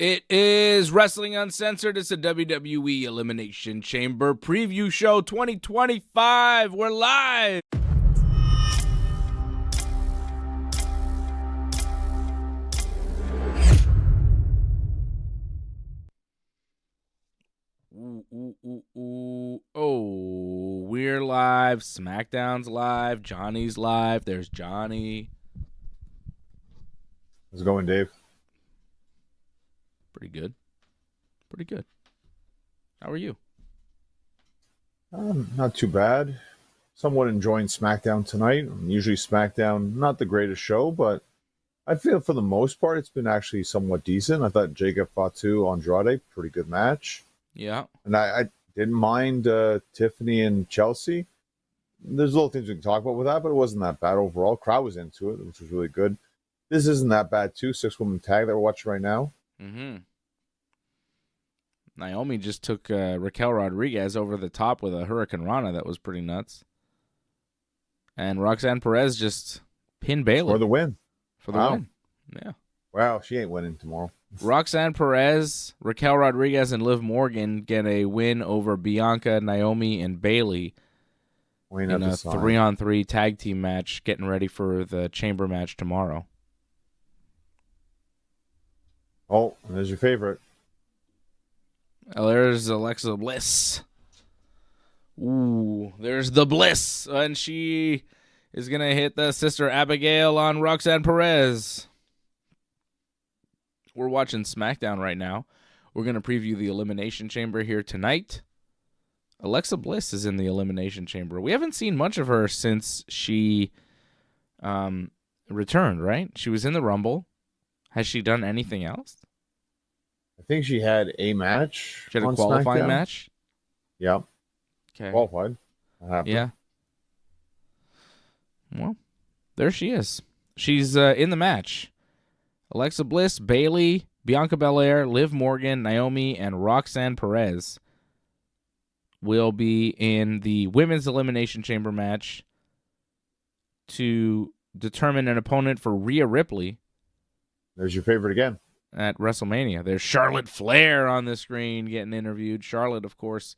It is Wrestling Uncensored. It's a WWE Elimination Chamber preview show 2025. We're live. Oh, we're live. SmackDown's live. Johnny's live. There's Johnny. How's it going, Dave? Pretty good. Pretty good. How are you? Not too bad. Somewhat enjoying SmackDown tonight. Usually SmackDown, not the greatest show, but I feel for the most part it's been actually somewhat decent. I thought Jacob Fatu Andrade, pretty good match. Yeah. And I didn't mind Tiffany and Chelsea. There's little things we can talk about with that, but it wasn't that bad overall. Crowd was into it, which was really good. This isn't that bad too. 6-woman tag that we're watching right now. Mm-hmm. Naomi just took Raquel Rodriguez over the top with a Hurricane Rana. That was pretty nuts. And Roxanne Perez just pinned Bayley. For the win. For the win. Yeah. Wow, she ain't winning tomorrow. Roxanne Perez, Raquel Rodriguez, and Liv Morgan get a win over Bianca, Naomi, and Bayley in a 3-on-3 tag team match, getting ready for the Chamber match tomorrow. Oh, and there's your favorite. There's Alexa Bliss. Ooh, there's the Bliss. And she is going to hit the Sister Abigail on Roxanne Perez. We're watching SmackDown right now. We're going to preview the Elimination Chamber here tonight. Alexa Bliss is in the Elimination Chamber. We haven't seen much of her since she returned, right? She was in the Rumble. Has she done anything else? I think she had a match. She had a qualifying match? Yeah. Okay. Qualified. Yeah. Well, there she is. She's in the match. Alexa Bliss, Bayley, Bianca Belair, Liv Morgan, Naomi, and Roxanne Perez will be in the Women's Elimination Chamber match to determine an opponent for Rhea Ripley. There's your favorite again. At WrestleMania. There's Charlotte Flair on the screen getting interviewed. Charlotte, of course,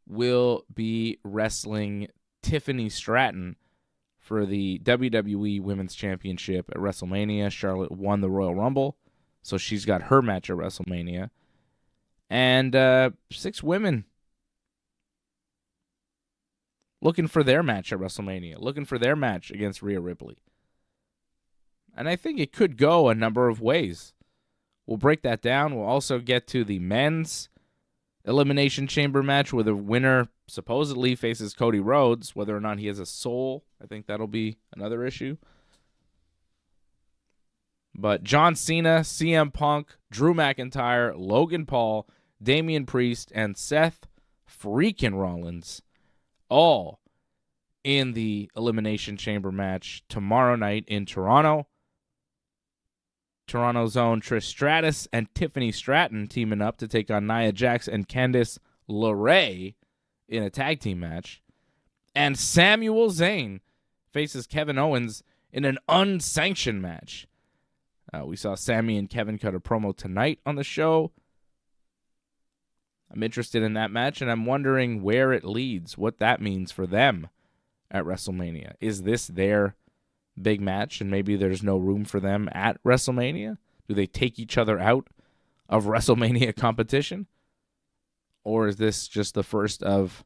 will be wrestling Tiffany Stratton for the WWE Women's Championship at WrestleMania. Charlotte won the Royal Rumble, so she's got her match at WrestleMania. And 6 women looking for their match at WrestleMania, looking for their match against Rhea Ripley. And I think it could go a number of ways. We'll break that down. We'll also get to the men's Elimination Chamber match where the winner supposedly faces Cody Rhodes. Whether or not he has a soul, I think that'll be another issue. But John Cena, CM Punk, Drew McIntyre, Logan Paul, Damian Priest, and Seth freaking Rollins all in the Elimination Chamber match tomorrow night in Toronto. Toronto's own Trish Stratus and Tiffany Stratton teaming up to take on Nia Jax and Candice LeRae in a tag team match. And Samuel Zayn faces Kevin Owens in an unsanctioned match. We saw Sammy and Kevin cut a promo tonight on the show. I'm interested in that match, and I'm wondering where it leads, what that means for them at WrestleMania. Is this their big match, and maybe there's no room for them at WrestleMania? Do they take each other out of WrestleMania competition? Or is this just the first of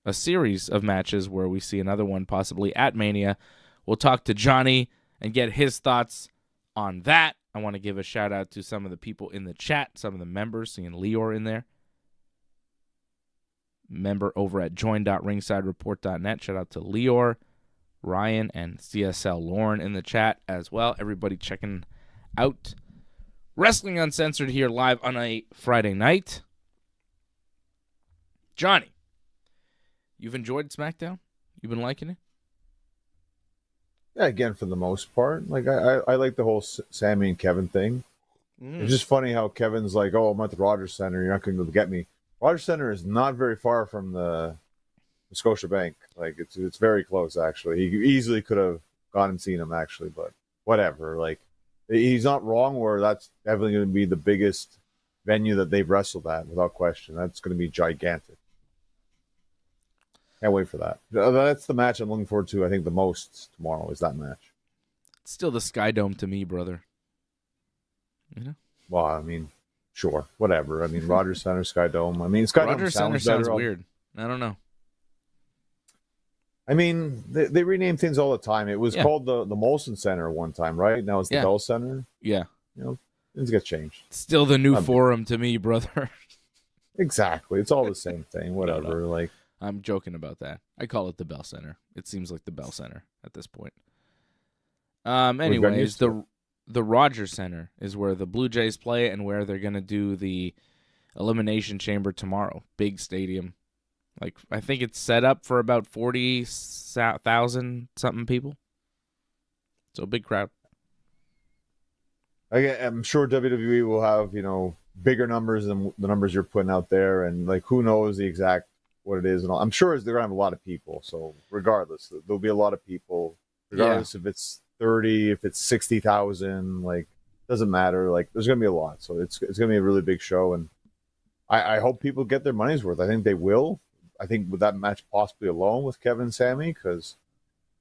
a series of matches where we see another one possibly at Mania? We'll talk to Johnny and get his thoughts on that. I want to give a shout out to some of the people in the chat, some of the members, seeing Leor in there. Member over at join.ringsidereport.net. Shout out to Leor, Ryan, and CSL Lauren in the chat as well. Everybody checking out Wrestling Uncensored here live on a Friday night. Johnny, you've enjoyed SmackDown? You've been liking it? Yeah, again, for the most part. Like, I like the whole Sammy and Kevin thing. It's just funny how Kevin's like, oh, I'm at the Rogers Center. You're not going to get me. Rogers Center is not very far from the Scotiabank. Like, it's very close, actually. He easily could have gone and seen him, actually, but whatever. Like, He's not wrong where that's definitely going to be the biggest venue that they've wrestled at, without question. That's going to be gigantic. Can't wait for that. That's the match I'm looking forward to, I think, the most tomorrow is that match. It's still the Sky Dome to me, brother. You know? Well, I mean, sure, whatever. I mean, Rogers Center, Sky Dome. I mean, Sky Dome Rogers Center sounds weird. I don't know. I mean, they rename things all the time. It was called the Molson Center one time, right? Now it's the Bell Center. Yeah. You know, things get changed. Still the new forum to me, brother. Exactly. It's all the same thing. Whatever. No. Like, I'm joking about that. I call it the Bell Center. It seems like the Bell Center at this point. Anyways, the Rogers Center is where the Blue Jays play and where they're going to do the Elimination Chamber tomorrow. Big stadium. Like, I think it's set up for about 40,000 something people. So, big crowd. I'm sure WWE will have, bigger numbers than the numbers you're putting out there. And, like, who knows the exact what it is. And all. I'm sure they're going to have a lot of people. So, regardless, there'll be a lot of people. Regardless if it's 30, if it's 60,000, like, doesn't matter. Like, there's going to be a lot. So, it's going to be a really big show. And I hope people get their money's worth. I think they will. I think with that match possibly alone with Kevin and Sami, because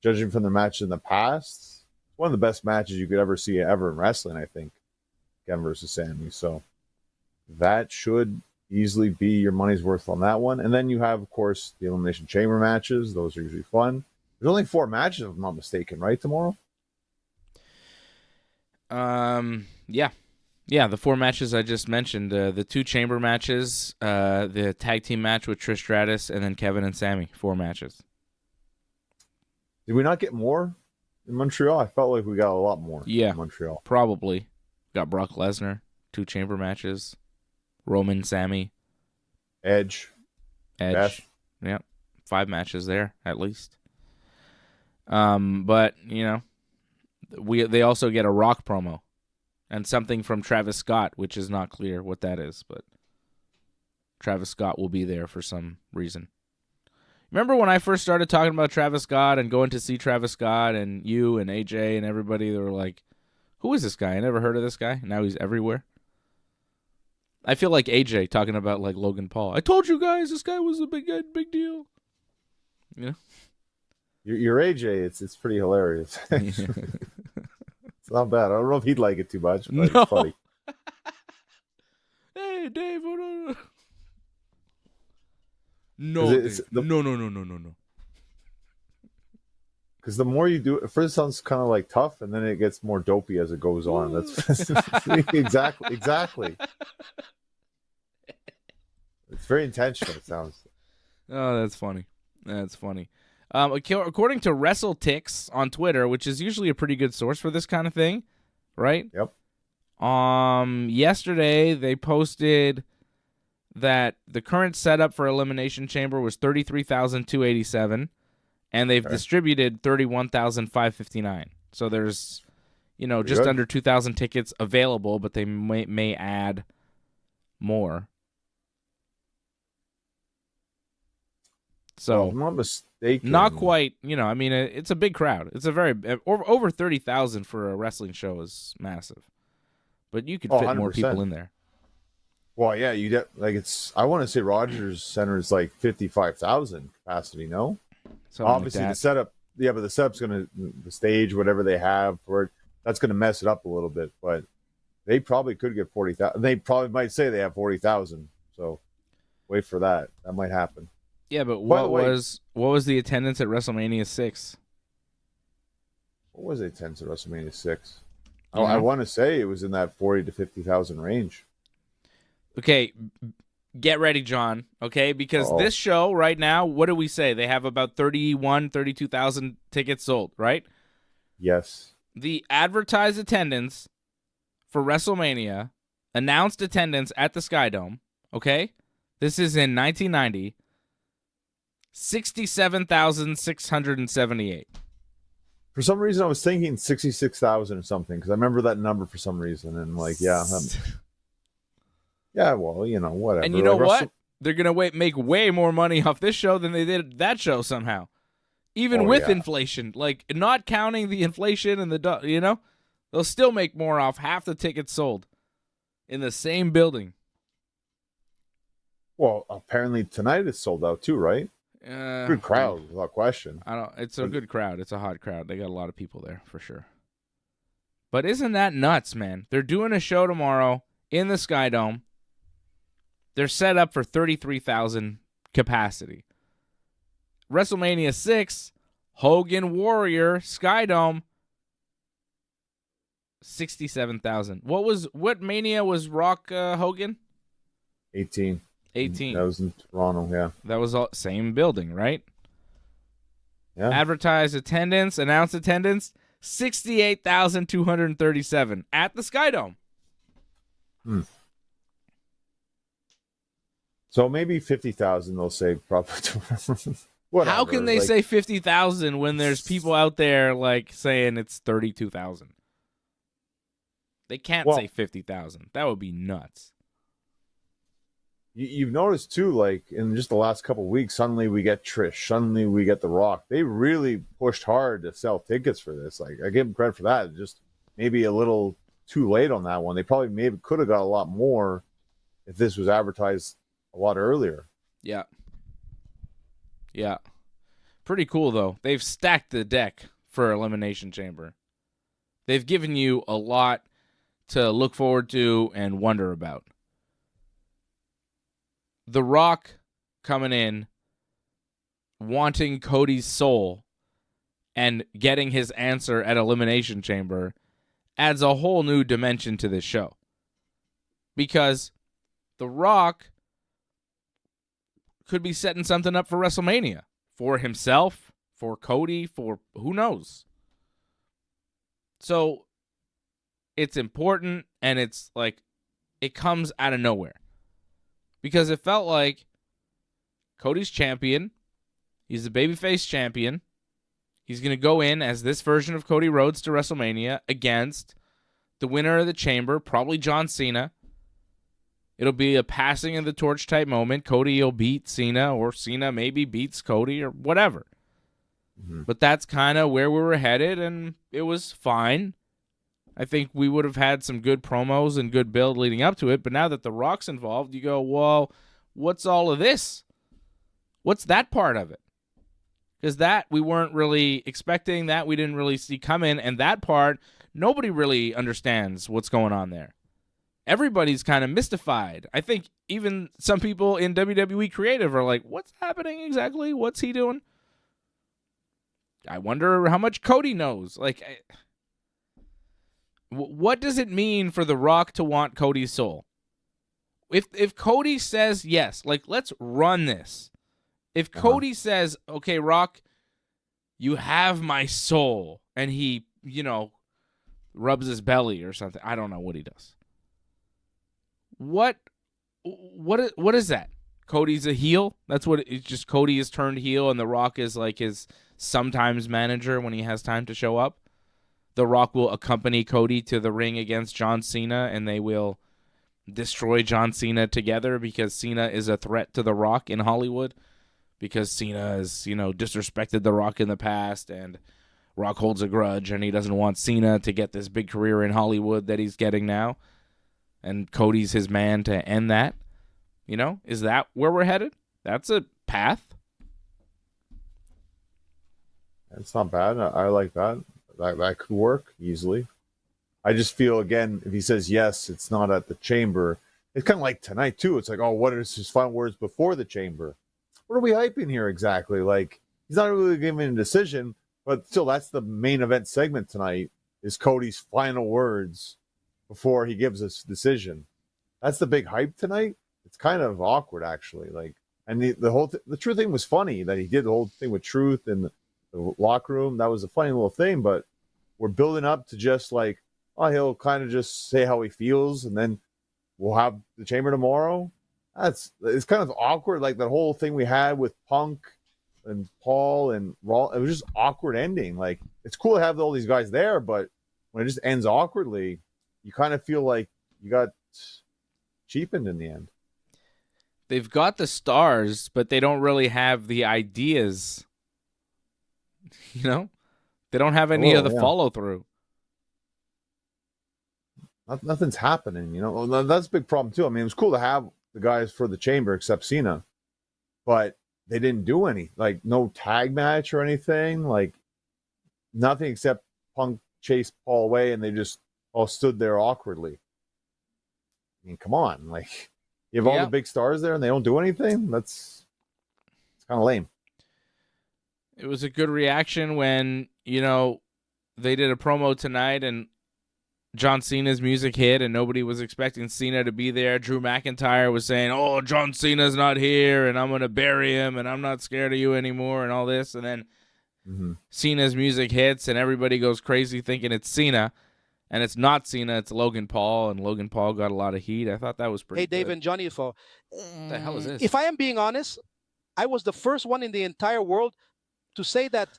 judging from their matches in the past, it's one of the best matches you could ever see ever in wrestling, I think, Kevin versus Sami. So that should easily be your money's worth on that one. And then you have, of course, the Elimination Chamber matches. Those are usually fun. There's only 4 matches, if I'm not mistaken, right, tomorrow? Yeah. Yeah, the 4 matches I just mentioned, the 2 chamber matches, the tag team match with Trish Stratus, and then Kevin and Sami, 4 matches. Did we not get more in Montreal? I felt like we got a lot more in Montreal. Probably. Got Brock Lesnar, 2 chamber matches, Roman, Sami. Edge. Beth. Yeah, 5 matches there, at least. But, they also get a Rock promo. And something from Travis Scott, which is not clear what that is, but Travis Scott will be there for some reason. Remember when I first started talking about Travis Scott and going to see Travis Scott and you and AJ and everybody, they were like, who is this guy? I never heard of this guy. Now he's everywhere. I feel like AJ talking about like Logan Paul. I told you guys this guy was a big deal. You're AJ. It's pretty hilarious. It's not bad. I don't know if he'd like it too much, but it's funny. Hey, Dave. No, no. Because the more you do it, first it sounds kind of like tough, and then it gets more dopey as it goes on. That's exactly. It's very intentional, it sounds. Oh, that's funny. According to WrestleTix on Twitter, which is usually a pretty good source for this kind of thing, right? Yep. Yesterday they posted that the current setup for Elimination Chamber was 33,287, and they've distributed 31,559. So there's, just under 2,000 tickets available, but they may add more. So, if I'm not mistaken, not quite, it's a big crowd. It's a very, over 30,000 for a wrestling show is massive. But you could fit 100%. More people in there. Well, yeah, you get, I want to say Rogers Center is like 55,000 capacity, no? Something obviously like that. The setup, but the setup's the stage, whatever they have for it, that's going to mess it up a little bit, but they probably could get 40,000. They probably might say they have 40,000. So wait for that. That might happen. Yeah, but what was the attendance at WrestleMania 6? What was the attendance at WrestleMania 6? Oh, I want to say it was in that 40 to 50,000 range. Okay, get ready, John, okay? Because this show right now, what do we say? They have about 32,000 tickets sold, right? Yes. The advertised attendance for WrestleMania, announced attendance at the Sky Dome, okay? This is in 1990. 67,678. For some reason, I was thinking 66,000 or something because I remember that number for some reason, and well, whatever. And you know what? They're gonna make way more money off this show than they did that show somehow, even with inflation. Like not counting the inflation and they'll They'll still make more off half the tickets sold in the same building. Well, apparently tonight it's sold out too, right? Good crowd, without question. It's a good crowd. It's a hot crowd. They got a lot of people there for sure. But isn't that nuts, man? They're doing a show tomorrow in the Skydome. They're set up for 33,000 capacity. WrestleMania 6, Hogan Warrior, Skydome, 67,000. What Mania was Rock Hogan? 18. 18. That was in Toronto, yeah. That was all same building, right? Yeah. Advertised attendance, announced attendance, 68,237 at the Skydome. So maybe 50,000 they'll say probably. Whatever. How can they say 50,000 when there's people out there like saying it's 32,000? They can't say 50,000. That would be nuts. You've noticed too, like in just the last couple of weeks, suddenly we get Trish, suddenly we get The Rock. They really pushed hard to sell tickets for this. Like I give them credit for that. Just maybe a little too late on that one. They probably maybe could have got a lot more if this was advertised a lot earlier. Yeah. Yeah. Pretty cool though. They've stacked the deck for Elimination Chamber. They've given you a lot to look forward to and wonder about. The Rock coming in, wanting Cody's soul, and getting his answer at Elimination Chamber adds a whole new dimension to this show. Because The Rock could be setting something up for WrestleMania. For himself, for Cody, for who knows. So, it's important, and it's like, it comes out of nowhere. Because it felt like Cody's champion. He's the babyface champion. He's going to go in as this version of Cody Rhodes to WrestleMania against the winner of the Chamber, probably John Cena. It'll be a passing of the torch type moment. Cody will beat Cena, or Cena maybe beats Cody, or whatever. Mm-hmm. But that's kind of where we were headed, and it was fine. I think we would have had some good promos and good build leading up to it, but now that The Rock's involved, you go, well, what's all of this? What's that part of it? Because that we weren't really expecting, that we didn't really see coming, and that part, nobody really understands what's going on there. Everybody's kind of mystified. I think even some people in WWE Creative are like, what's happening exactly? What's he doing? I wonder how much Cody knows. What does it mean for The Rock to want Cody's soul? If Cody says yes, let's run this. If Cody says, okay, Rock, you have my soul, and he, rubs his belly or something. I don't know what he does. What is that? Cody's a heel? That's what it's just. Cody is turned heel, and The Rock is like his sometimes manager when he has time to show up. The Rock will accompany Cody to the ring against John Cena, and they will destroy John Cena together because Cena is a threat to The Rock in Hollywood, because Cena has, disrespected The Rock in the past, and Rock holds a grudge, and he doesn't want Cena to get this big career in Hollywood that he's getting now, and Cody's his man to end that. Is that where we're headed? That's a path. It's not bad. I like that. That could work easily. I just feel, again, if he says yes, it's not at the Chamber. It's kind of like tonight, too. It's like, oh, what is his final words before the Chamber? What are we hyping here exactly? He's not really giving a decision, but still, that's the main event segment tonight, is Cody's final words before he gives us a decision. That's the big hype tonight. It's kind of awkward, actually. And the Truth thing was funny, that he did the whole thing with Truth and the locker room. That was a funny little thing, but we're building up to just he'll kind of just say how he feels, and then we'll have the Chamber tomorrow. It's kind of awkward, like that whole thing we had with Punk and Paul and Raw. It was just awkward ending. It's cool to have all these guys there, but when it just ends awkwardly, you kind of feel like you got cheapened in the end. They've got the stars, but they don't really have the ideas. They don't have any of the follow through. Nothing's happening. Well, that's a big problem too. I mean, it was cool to have the guys for the chamber except Cena, but they didn't do any, like, no tag match or anything, like nothing except Punk chased Paul away and they just all stood there awkwardly. I mean, come on, like, you have all the big stars there and they don't do anything. It's kind of lame. It was a good reaction when, they did a promo tonight and John Cena's music hit and nobody was expecting Cena to be there. Drew McIntyre was saying, "Oh, John Cena's not here and I'm going to bury him and I'm not scared of you anymore," and all this. And then Cena's music hits and everybody goes crazy thinking it's Cena. And it's not Cena, it's Logan Paul, and Logan Paul got a lot of heat. I thought that was pretty good. Hey, Dave and Johnny, What the hell is this? If I am being honest, I was the first one in the entire world to say that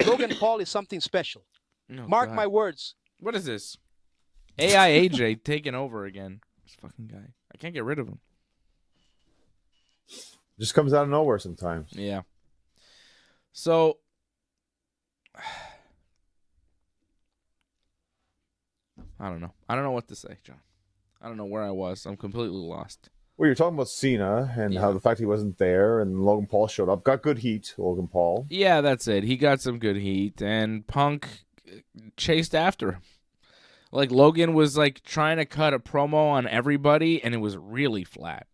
Logan Paul is something special. Oh, Mark my words. What is this? AI AJ taking over again. This fucking guy. I can't get rid of him. Just comes out of nowhere sometimes. Yeah. So, I don't know. I don't know what to say, John. I don't know where I was. I'm completely lost. Well, you're talking about Cena and how the fact he wasn't there and Logan Paul showed up. Got good heat, Logan Paul. Yeah, that's it. He got some good heat, and Punk chased after him. Like, Logan was, like, trying to cut a promo on everybody, and it was really flat.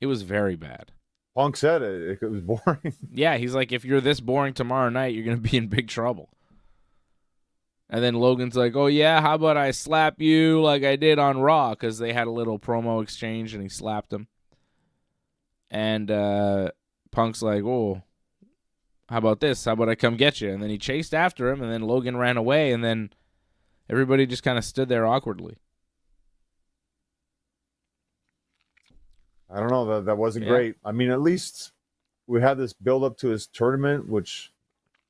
It was very bad. Punk said it was boring. Yeah, he's like, if you're this boring tomorrow night, you're going to be in big trouble. And then Logan's like, "Oh, yeah, how about I slap you like I did on Raw?" Because they had a little promo exchange, and he slapped him. And Punk's like, "Oh, how about this? How about I come get you?" And then he chased after him, and then Logan ran away, and then everybody just kind of stood there awkwardly. I don't know. That wasn't great. I mean, at least we had this build-up to his tournament, which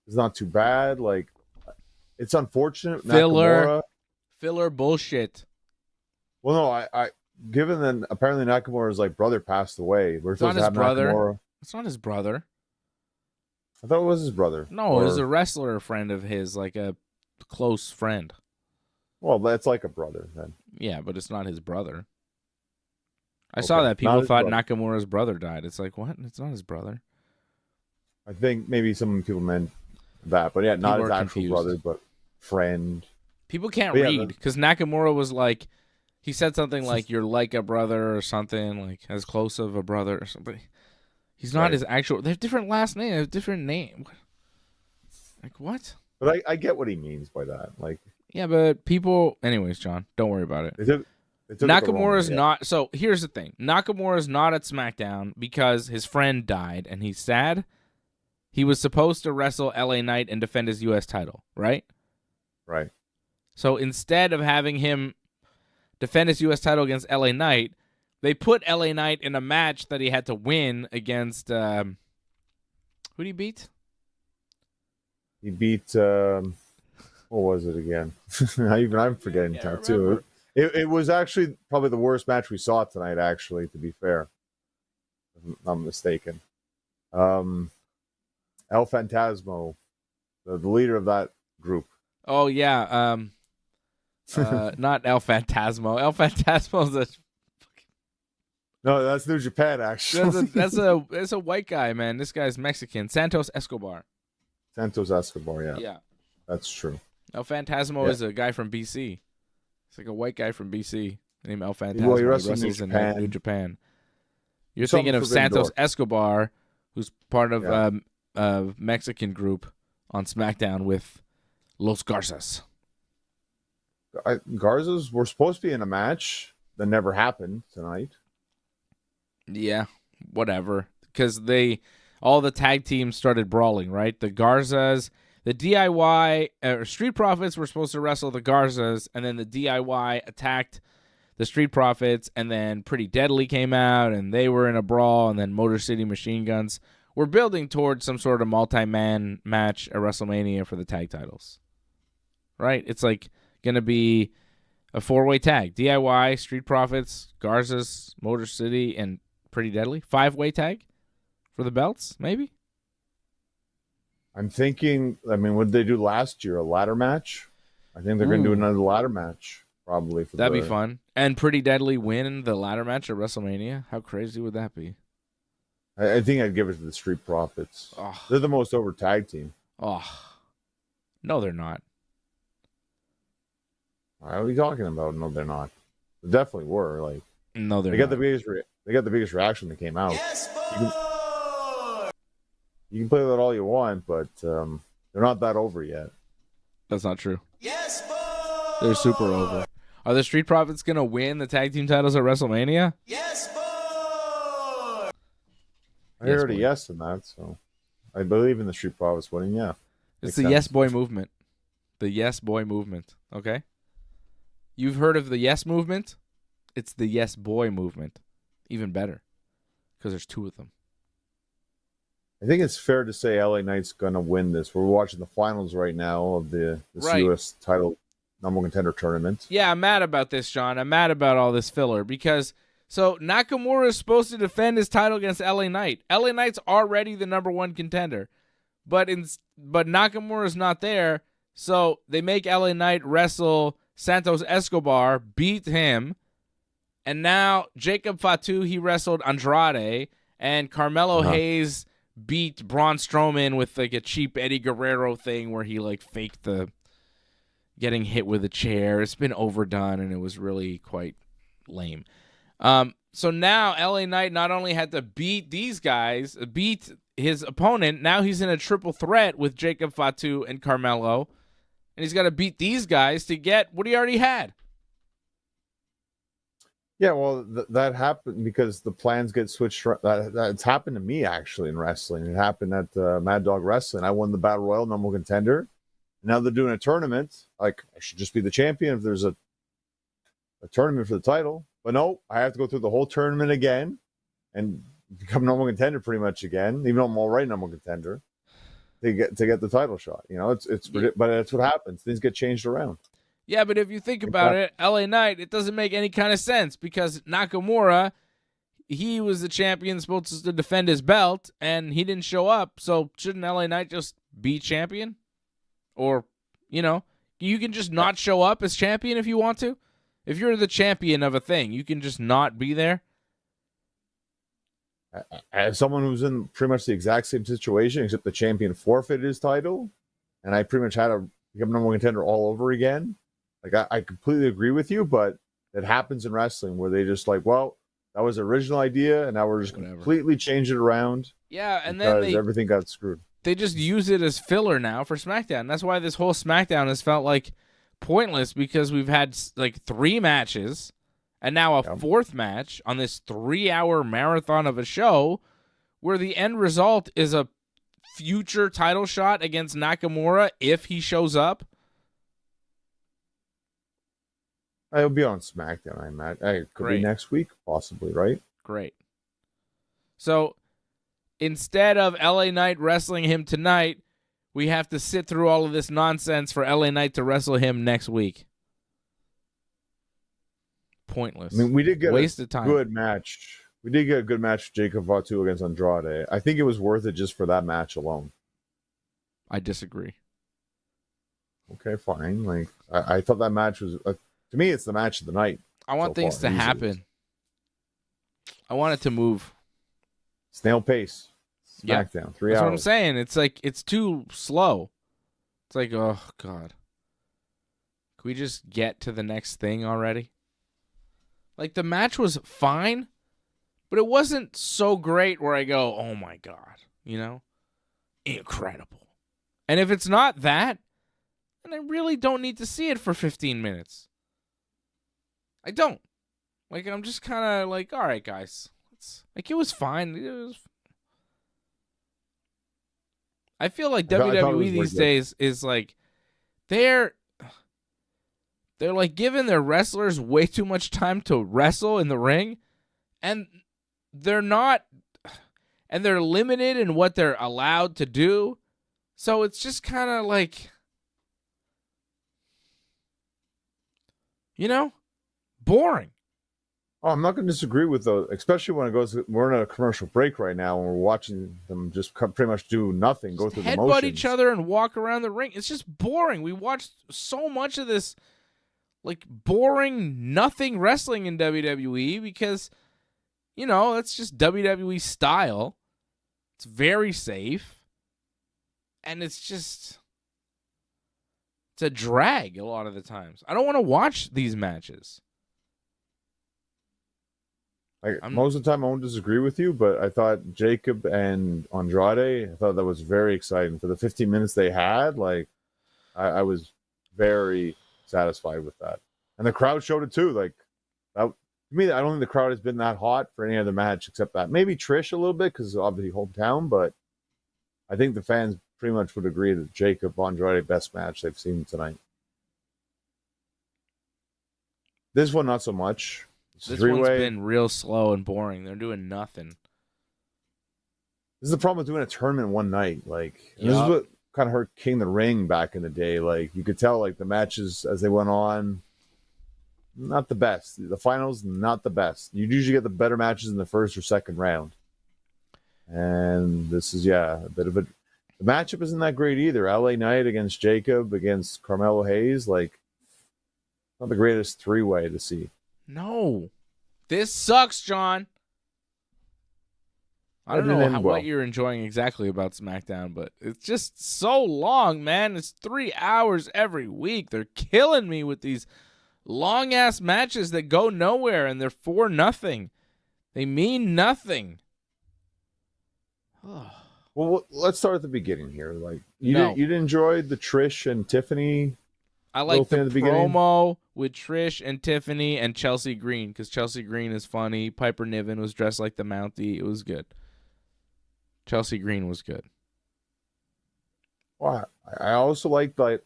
is not too bad. Like, it's unfortunate. Filler bullshit. Well, no, I given that apparently Nakamura's like brother passed away. We're It's not supposed to his have brother. Nakamura. It's not his brother. I thought it was his brother. No, it was a wrestler friend of his, like a close friend. Well, that's like a brother then. Yeah, but it's not his brother. I saw that people thought Nakamura's brother died. It's like, what? It's not his brother. I think maybe some people meant that, but yeah, not his actual brother, but friend. People can't read because Nakamura was like, he said something like, "You're like a brother" or something, like as close of a brother or something. He's not his actual. They have different last names. They have different name. Like what? But I get what he means by that. Like, yeah, but people. Anyways, John, don't worry about it. Nakamura's not. So here's the thing: Nakamura's not at SmackDown because his friend died, and he's sad. He was supposed to wrestle LA Knight and defend his U.S. title, right? Right. So instead of having him defend his U.S. title against LA Knight, they put LA Knight in a match that he had to win against. Who did he beat? He beat. What was it again? I'm forgetting too. It was actually probably the worst match we saw tonight. Actually, to be fair, if I'm mistaken. El Phantasmo, the leader of that group. Oh yeah, not El Phantasmo. El Phantasmo's a. No, that's New Japan. Actually, that's a white guy, man. This guy's Mexican. Santos Escobar. Yeah, that's true. El Phantasmo is a guy from BC. It's like a white guy from BC named El Phantasmo. Well, he wrestles in New Japan. You're thinking of Santos Escobar, who's part of a Mexican group on SmackDown with Los Garzas. Garzas were supposed to be in a match that never happened tonight. Yeah, whatever. Because all the tag teams started brawling, right? The Garzas, the DIY, Street Profits were supposed to wrestle the Garzas, and then the DIY attacked the Street Profits, and then Pretty Deadly came out, and they were in a brawl, and then Motor City Machine Guns. We're building towards some sort of multi-man match at WrestleMania for the tag titles. Right? It's like going to be a 4-way tag. DIY, Street Profits, Garzas, Motor City, and Pretty Deadly. 5-way tag for the belts, maybe? I'm thinking, what did they do last year? A ladder match? I think they're going to do another ladder match, probably. For That'd be fun. And Pretty Deadly win the ladder match at WrestleMania. How crazy would that be? I think I'd give it to the Street Profits. Oh. They're the most over tag team. Oh, no, they're not. What are you talking about? No, they're not. They definitely were. Like, no, they're they got not. They got the biggest reaction that came out. You can play that all you want, but they're not that over yet. That's not true. They're super over. Are the Street Profits gonna win the tag team titles at WrestleMania? I heard a yes in that, so I believe in the Street Profits winning. Yeah, it's the Yes Boy movement. The Yes Boy movement. Okay, you've heard of the Yes movement? It's the Yes Boy movement. Even better, because there's two of them. I think it's fair to say LA Knight's gonna win this. We're watching the finals right now of this US title number one contender tournament. Yeah, I'm mad about this, John. I'm mad about all this filler because. So Nakamura is supposed to defend his title against LA Knight. LA Knight's already the number one contender, but Nakamura's not there. So they make LA Knight wrestle Santos Escobar, beat him, and now Jacob Fatu, he wrestled Andrade, and Carmelo Hayes beat Braun Strowman with like a cheap Eddie Guerrero thing where he like faked the getting hit with a chair. It's been overdone and it was really quite lame. So now LA Knight not only had to beat these guys, beat his opponent, now he's in a triple threat with Jacob Fatu and Carmelo, and he's got to beat these guys to get what he already had. Yeah, well, that happened because the plans get switched. That's happened to me, actually, in wrestling. It happened at Mad Dog Wrestling. I won the Battle Royal number one contender, and now they're doing a tournament. Like, I should just be the champion if there's a tournament for the title. But no, I have to go through the whole tournament again and become number one contender pretty much again, even though I'm already number one contender, to get the title shot. You know, but that's what happens. Things get changed around. Yeah, but if you think about it, LA Knight, it doesn't make any kind of sense because Nakamura, he was the champion supposed to defend his belt, and he didn't show up. So shouldn't LA Knight just be champion? Or, you know, you can just not show up as champion if you want to. If you're the champion of a thing, you can just not be there. As someone who's in pretty much the exact same situation, except the champion forfeited his title, and I pretty much had to become number one contender all over again. Like, I completely agree with you, but it happens in wrestling where they just like, well, that was the original idea, and now we're just completely changing it around. Yeah, and then everything got screwed. They just use it as filler now for SmackDown. That's why this whole SmackDown has felt like pointless because we've had like 3 matches and now a 4th match on this 3-hour marathon of a show where the end result is a future title shot against Nakamura if he shows up. It'll be on SmackDown, I imagine. It could be next week, possibly, right? Great. So instead of LA Knight wrestling him tonight, we have to sit through all of this nonsense for LA Knight to wrestle him next week. Pointless. I mean, we did get waste of time. Good match. We did get a good match with Jacob Fatu against Andrade. I think it was worth it just for that match alone. I disagree. Okay, fine. Like I thought that match was to me, it's the match of the night. I want things to happen. I want it to move. Snail pace. SmackDown, 3 hours. That's what I'm saying. It's like it's too slow. It's like, oh God. Can we just get to the next thing already? Like the match was fine, but it wasn't so great where I go, oh my God, you know? Incredible. And if it's not that, then I really don't need to see it for 15 minutes. I don't. Like, I'm just kind of like, all right, guys. Like, it was fine. I feel like WWE these days is like, they're like giving their wrestlers way too much time to wrestle in the ring, and they're limited in what they're allowed to do. So it's just kind of like, you know, boring. Oh, I'm not going to disagree with those, especially when we're in a commercial break right now and we're watching them just pretty much do nothing, go through the motions. Headbutt each other and walk around the ring. It's just boring. We watched so much of this like boring nothing wrestling in WWE because, you know, that's just WWE style. It's very safe. And it's a drag a lot of the times. I don't want to watch these matches. Most of the time I won't disagree with you, but I thought Jacob and Andrade, I thought that was very exciting. For the 15 minutes they had, like, I was very satisfied with that. And the crowd showed it too. Like, that, to me, I don't think the crowd has been that hot for any other match except that. Maybe Trish a little bit because obviously hometown, but I think the fans pretty much would agree that Jacob Andrade best match they've seen tonight. This one not so much. This one's been real slow and boring. They're doing nothing. This is the problem with doing a tournament one night. Like, this is what kind of hurt King of the Ring back in the day. Like, you could tell, like, the matches as they went on, not the best. The finals, not the best. You usually get the better matches in the first or second round. And this is, a bit of a... The matchup isn't that great either. LA Knight against Jacob against Carmelo Hayes, like, not the greatest three-way to see. No. This sucks, John. I don't know what you're enjoying exactly about SmackDown, but it's just so long, man. It's 3 hours every week. They're killing me with these long-ass matches that go nowhere, and they're 4-0. They mean nothing. Well, let's start at the beginning here. Like, you didn't enjoy the Trish and Tiffany. I like the promo with Trish and Tiffany and Chelsea Green because Chelsea Green is funny. Piper Niven was dressed like the Mountie. It was good. Chelsea Green was good. Well, I also liked that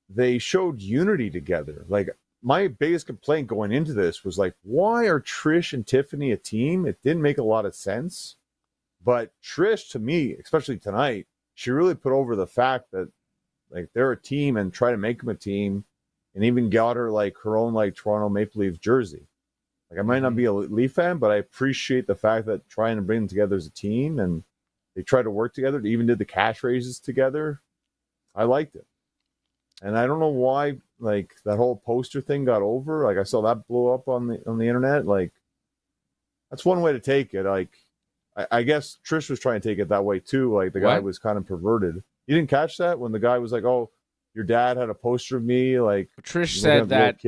they showed unity together. Like, my biggest complaint going into this was like, why are Trish and Tiffany a team? It didn't make a lot of sense. But Trish, to me, especially tonight, she really put over the fact that, like, they're a team and try to make them a team, and even got her, like, her own, like, Toronto Maple Leafs jersey. Like, I might not be a Leaf fan, but I appreciate the fact that trying to bring them together as a team, and they tried to work together. They even did the cash raises together. I liked it. And I don't know why, like, that whole poster thing got over. Like, I saw that blow up on the internet. Like, that's one way to take it. Like, I guess Trish was trying to take it that way too. Like, the guy was kind of perverted. You didn't catch that when the guy was like, "Oh, your dad had a poster of me." Like, Trish said that.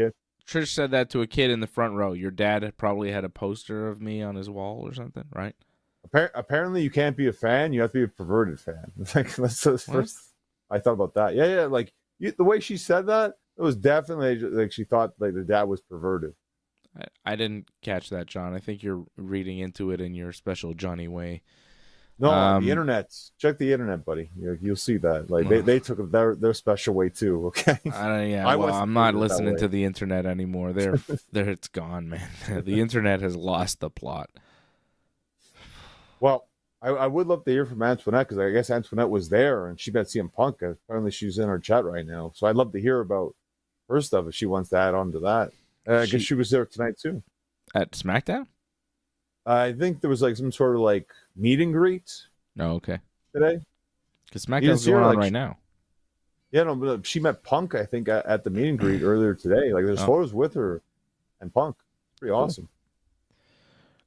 Trish said that to a kid in the front row. Your dad probably had a poster of me on his wall or something, right? Apparently, you can't be a fan. You have to be a perverted fan. Like, that's the first I thought about that. Yeah. Like, the way she said that, it was definitely like she thought like the dad was perverted. I didn't catch that, John. I think you're reading into it in your special Johnny way. No, the internet. Check the internet, buddy. You'll see that. Like, they took their special way too. Okay. I'm not listening to the internet anymore. There, it's gone, man. The internet has lost the plot. Well, I would love to hear from Antoinette because I guess Antoinette was there and she met CM Punk. Apparently, she's in our chat right now. So I'd love to hear about her stuff if she wants to add on to that. I guess she was there tonight too. At SmackDown? I think there was like some sort of like meet and greet. No, okay. Today? Because SmackDown's going on right now. Yeah, no, but she met Punk, I think, at the meet and greet earlier today. Like, there's photos with her and Punk. Pretty awesome.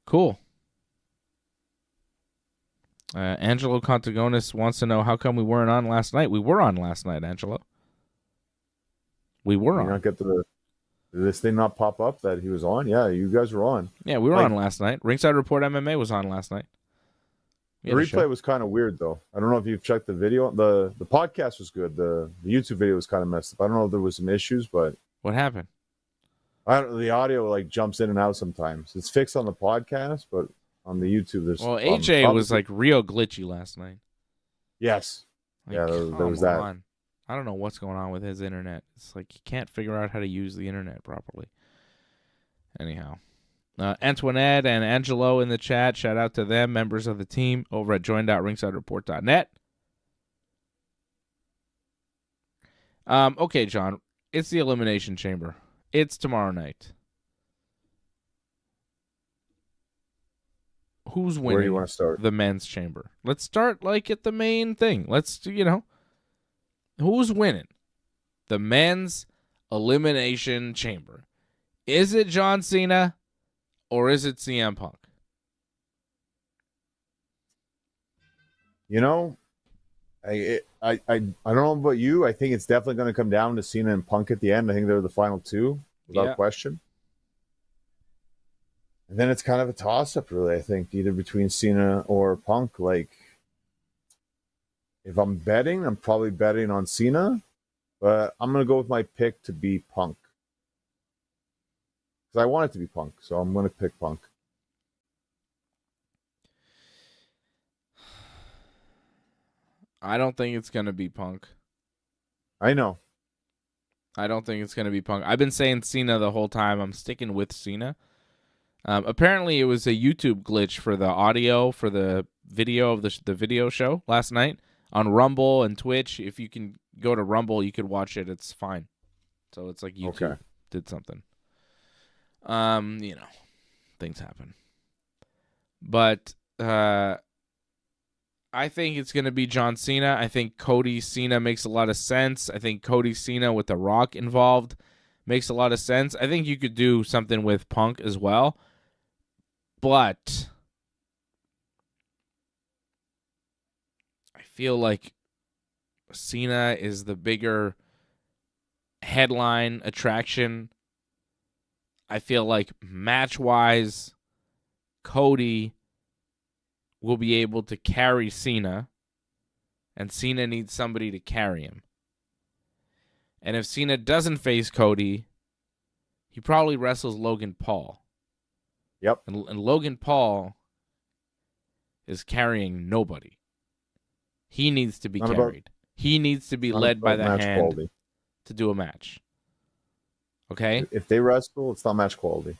Cool. Angelo Contagonis wants to know how come we weren't on last night. We were on last night, Angelo. We were on. Not get to did this thing not pop up that he was on? Yeah, you guys were on. Yeah, we were on last night. Ringside Report MMA was on last night. The replay was kind of weird, though. I don't know if you've checked the video. The podcast was good. The YouTube video was kind of messed up. I don't know if there was some issues, but what happened? The audio like jumps in and out sometimes. It's fixed on the podcast, but on the YouTube, there's AJ was like real glitchy last night. Yes, like, yeah, there was that. I don't know what's going on with his internet. It's like he can't figure out how to use the internet properly. Anyhow, Antoinette and Angelo in the chat. Shout out to them, members of the team over at join.ringsidereport.net. Okay, John. It's the Elimination Chamber. It's tomorrow night. Who's winning? Where do you want to start? The men's chamber. Let's start like at the main thing. Let's, who's winning? The men's Elimination Chamber. Is it John Cena or is it CM Punk? You know, I don't know about you. I think it's definitely going to come down to Cena and Punk at the end. I think they're the final two, without question. And then it's kind of a toss-up, really, I think, either between Cena or Punk. Like, if I'm betting, I'm probably betting on Cena, but I'm going to go with my pick to be Punk. Because I want it to be Punk, so I'm going to pick Punk. I don't think it's going to be Punk. I know. I don't think it's going to be Punk. I've been saying Cena the whole time. I'm sticking with Cena. Apparently, it was a YouTube glitch for the audio, for the video of the video show last night on Rumble and Twitch. If you can go to Rumble, you could watch it. It's fine. So it's like YouTube did something. Things happen. But I think it's going to be John Cena. I think Cody Cena makes a lot of sense. I think Cody Cena with The Rock involved makes a lot of sense. I think you could do something with Punk as well. But I feel like Cena is the bigger headline attraction. I feel like match-wise, Cody will be able to carry Cena, and Cena needs somebody to carry him. And if Cena doesn't face Cody, he probably wrestles Logan Paul. Yep. And Logan Paul is carrying nobody. He needs to be carried. He needs to be led by the hand to do a match. Okay? If they wrestle, it's not match quality.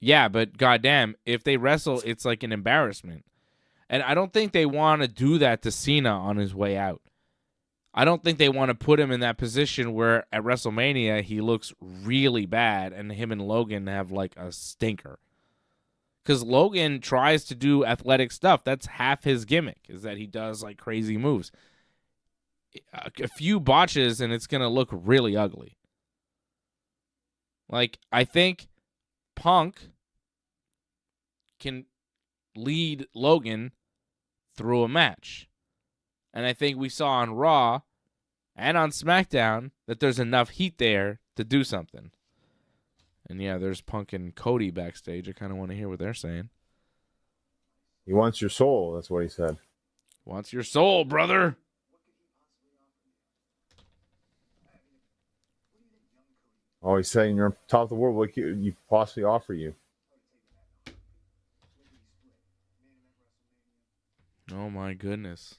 Yeah, but goddamn, if they wrestle, it's like an embarrassment. And I don't think they want to do that to Cena on his way out. I don't think they want to put him in that position where at WrestleMania he looks really bad and him and Logan have like a stinker. Because Logan tries to do athletic stuff. That's half his gimmick, is that he does like crazy moves. A few botches and it's going to look really ugly. Like, I think Punk can lead Logan through a match. And I think we saw on Raw and on SmackDown that there's enough heat there to do something. And yeah, there's Punk and Cody backstage. I kind of want to hear what they're saying. He wants your soul, that's what he said. Wants your soul, brother. Oh, he's saying you're on top of the world. What can you possibly offer you? Oh, my goodness.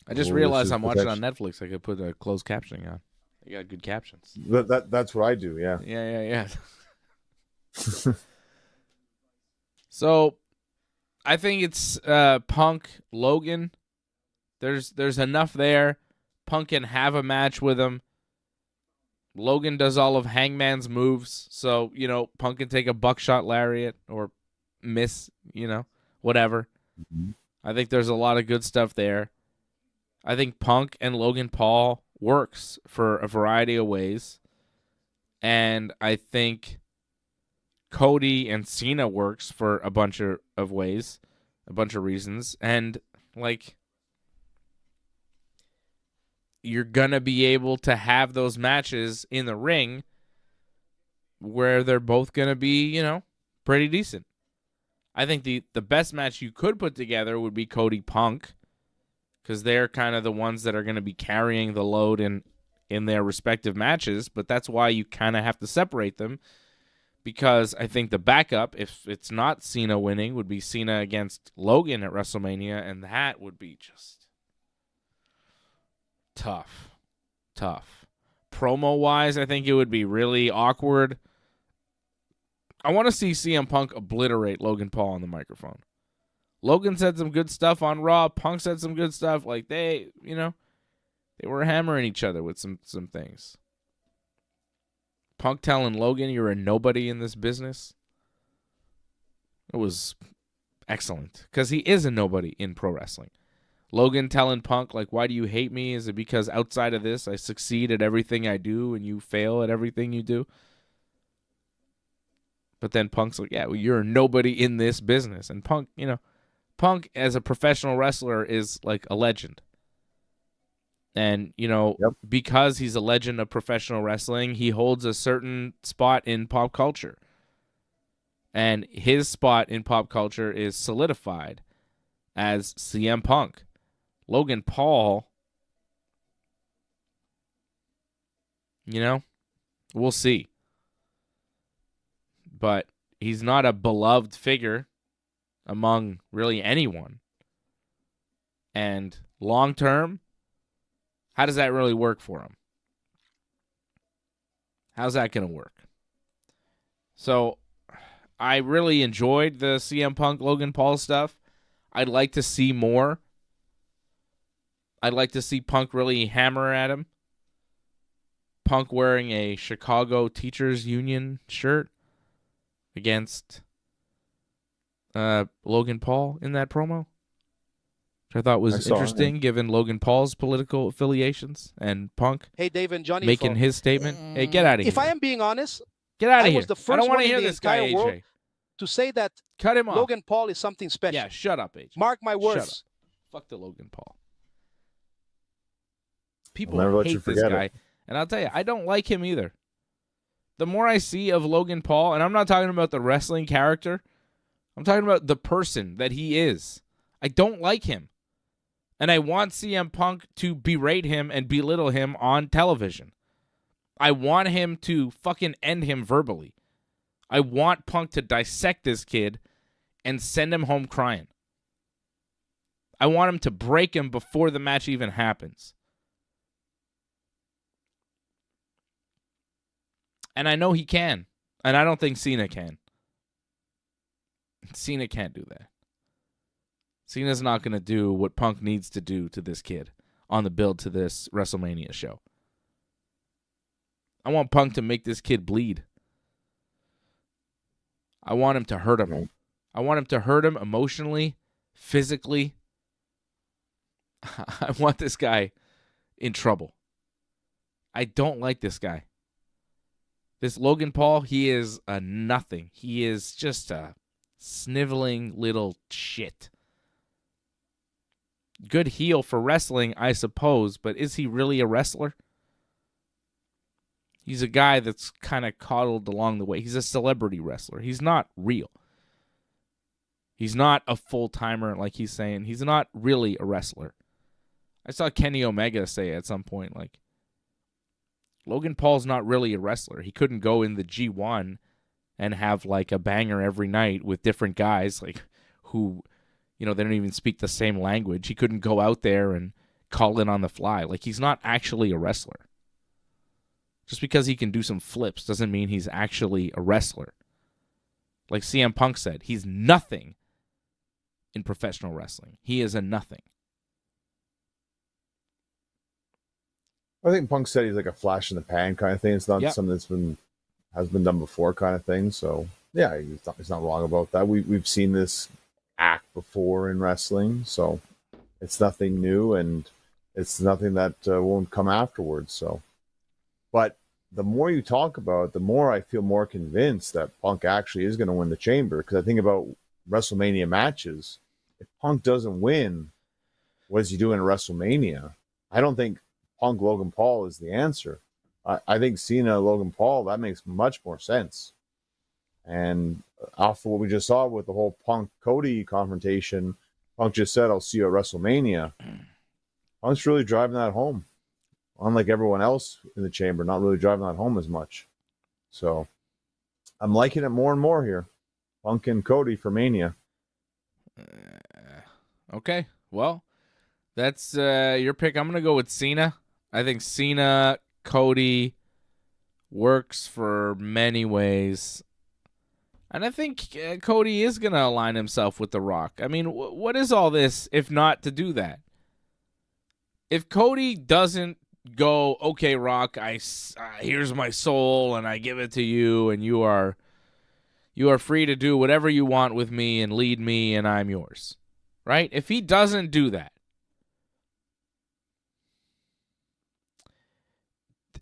I just realized I'm watching on Netflix. I could put a closed captioning on. You got good captions. That's what I do, yeah. Yeah. So, I think it's Punk, Logan. There's enough there. Punk can have a match with him. Logan does all of Hangman's moves, so, Punk can take a buckshot lariat or miss, whatever. Mm-hmm. I think there's a lot of good stuff there. I think Punk and Logan Paul works for a variety of ways. And I think Cody and Cena works for a bunch of ways, a bunch of reasons. And, you're going to be able to have those matches in the ring where they're both going to be, pretty decent. I think the best match you could put together would be Cody Punk, because they're kind of the ones that are going to be carrying the load in their respective matches, but that's why you kind of have to separate them, because I think the backup, if it's not Cena winning, would be Cena against Logan at WrestleMania, and that would be just tough. Promo-wise, I think it would be really awkward. I want to see CM Punk obliterate Logan Paul on the microphone. Logan said some good stuff on Raw. Punk said some good stuff. Like, they were hammering each other with some things. Punk telling Logan, you're a nobody in this business. It was excellent, because he is a nobody in pro wrestling. Logan telling Punk, like, why do you hate me? Is it because outside of this I succeed at everything I do and you fail at everything you do? But then Punk's like, yeah, well, you're nobody in this business. And Punk, Punk as a professional wrestler is like a legend. And, because he's a legend of professional wrestling, he holds a certain spot in pop culture. And his spot in pop culture is solidified as CM Punk. Logan Paul, we'll see. But he's not a beloved figure among really anyone. And long term, how does that really work for him? How's that going to work? So I really enjoyed the CM Punk Logan Paul stuff. I'd like to see more. I'd like to see Punk really hammer at him. Punk wearing a Chicago Teachers Union shirt against Logan Paul in that promo, which I thought was interesting, given Logan Paul's political affiliations and Punk Dave and Johnny making his statement. Hey, get out of here. If I am being honest, get out of here. Was the first I don't want to hear in the this guy, entire world AJ. To say that Cut him off. Logan Paul is something special. Yeah, shut up, AJ. Mark my Shut words. up. Fuck the Logan Paul. People hate this guy. And I'll tell you, I don't like him either. The more I see of Logan Paul, and I'm not talking about the wrestling character, I'm talking about the person that he is. I don't like him. And I want CM Punk to berate him and belittle him on television. I want him to fucking end him verbally. I want Punk to dissect this kid and send him home crying. I want him to break him before the match even happens. And I know he can. And I don't think Cena can. Cena can't do that. Cena's not going to do what Punk needs to do to this kid on the build to this WrestleMania show. I want Punk to make this kid bleed. I want him to hurt him. I want him to hurt him emotionally, physically. I want this guy in trouble. I don't like this guy. This Logan Paul, he is a nothing. He is just a sniveling little shit. Good heel for wrestling, I suppose, but is he really a wrestler? He's a guy that's kind of coddled along the way. He's a celebrity wrestler. He's not real. He's not a full-timer like he's saying. He's not really a wrestler. I saw Kenny Omega say at some point, like, Logan Paul's not really a wrestler. He couldn't go in the G1 and have like a banger every night with different guys like who, they don't even speak the same language. He couldn't go out there and call in on the fly. Like, he's not actually a wrestler. Just because he can do some flips doesn't mean he's actually a wrestler. Like CM Punk said, he's nothing in professional wrestling. He is a nothing. I think Punk said he's like a flash in the pan kind of thing. It's not something that's has been done before kind of thing. So yeah, he's not wrong about that. We've seen this act before in wrestling, so it's nothing new and it's nothing that won't come afterwards. So, but the more you talk about it, the more I feel more convinced that Punk actually is going to win the Chamber. Because I think about WrestleMania matches. If Punk doesn't win, what is he doing at WrestleMania? I don't think Punk Logan Paul is the answer. I think Cena Logan Paul, that makes much more sense. And after what we just saw with the whole Punk Cody confrontation, Punk just said, "I'll see you at WrestleMania." Punk's really driving that home. Unlike everyone else in the Chamber, not really driving that home as much. So I'm liking it more and more here. Punk and Cody for Mania. Okay, well, that's your pick. I'm going to go with Cena. I think Cena, Cody works for many ways. And I think Cody is going to align himself with The Rock. I mean, what is all this if not to do that? If Cody doesn't go, okay, Rock, here's my soul and I give it to you and you are free to do whatever you want with me and lead me and I'm yours. Right? If he doesn't do that,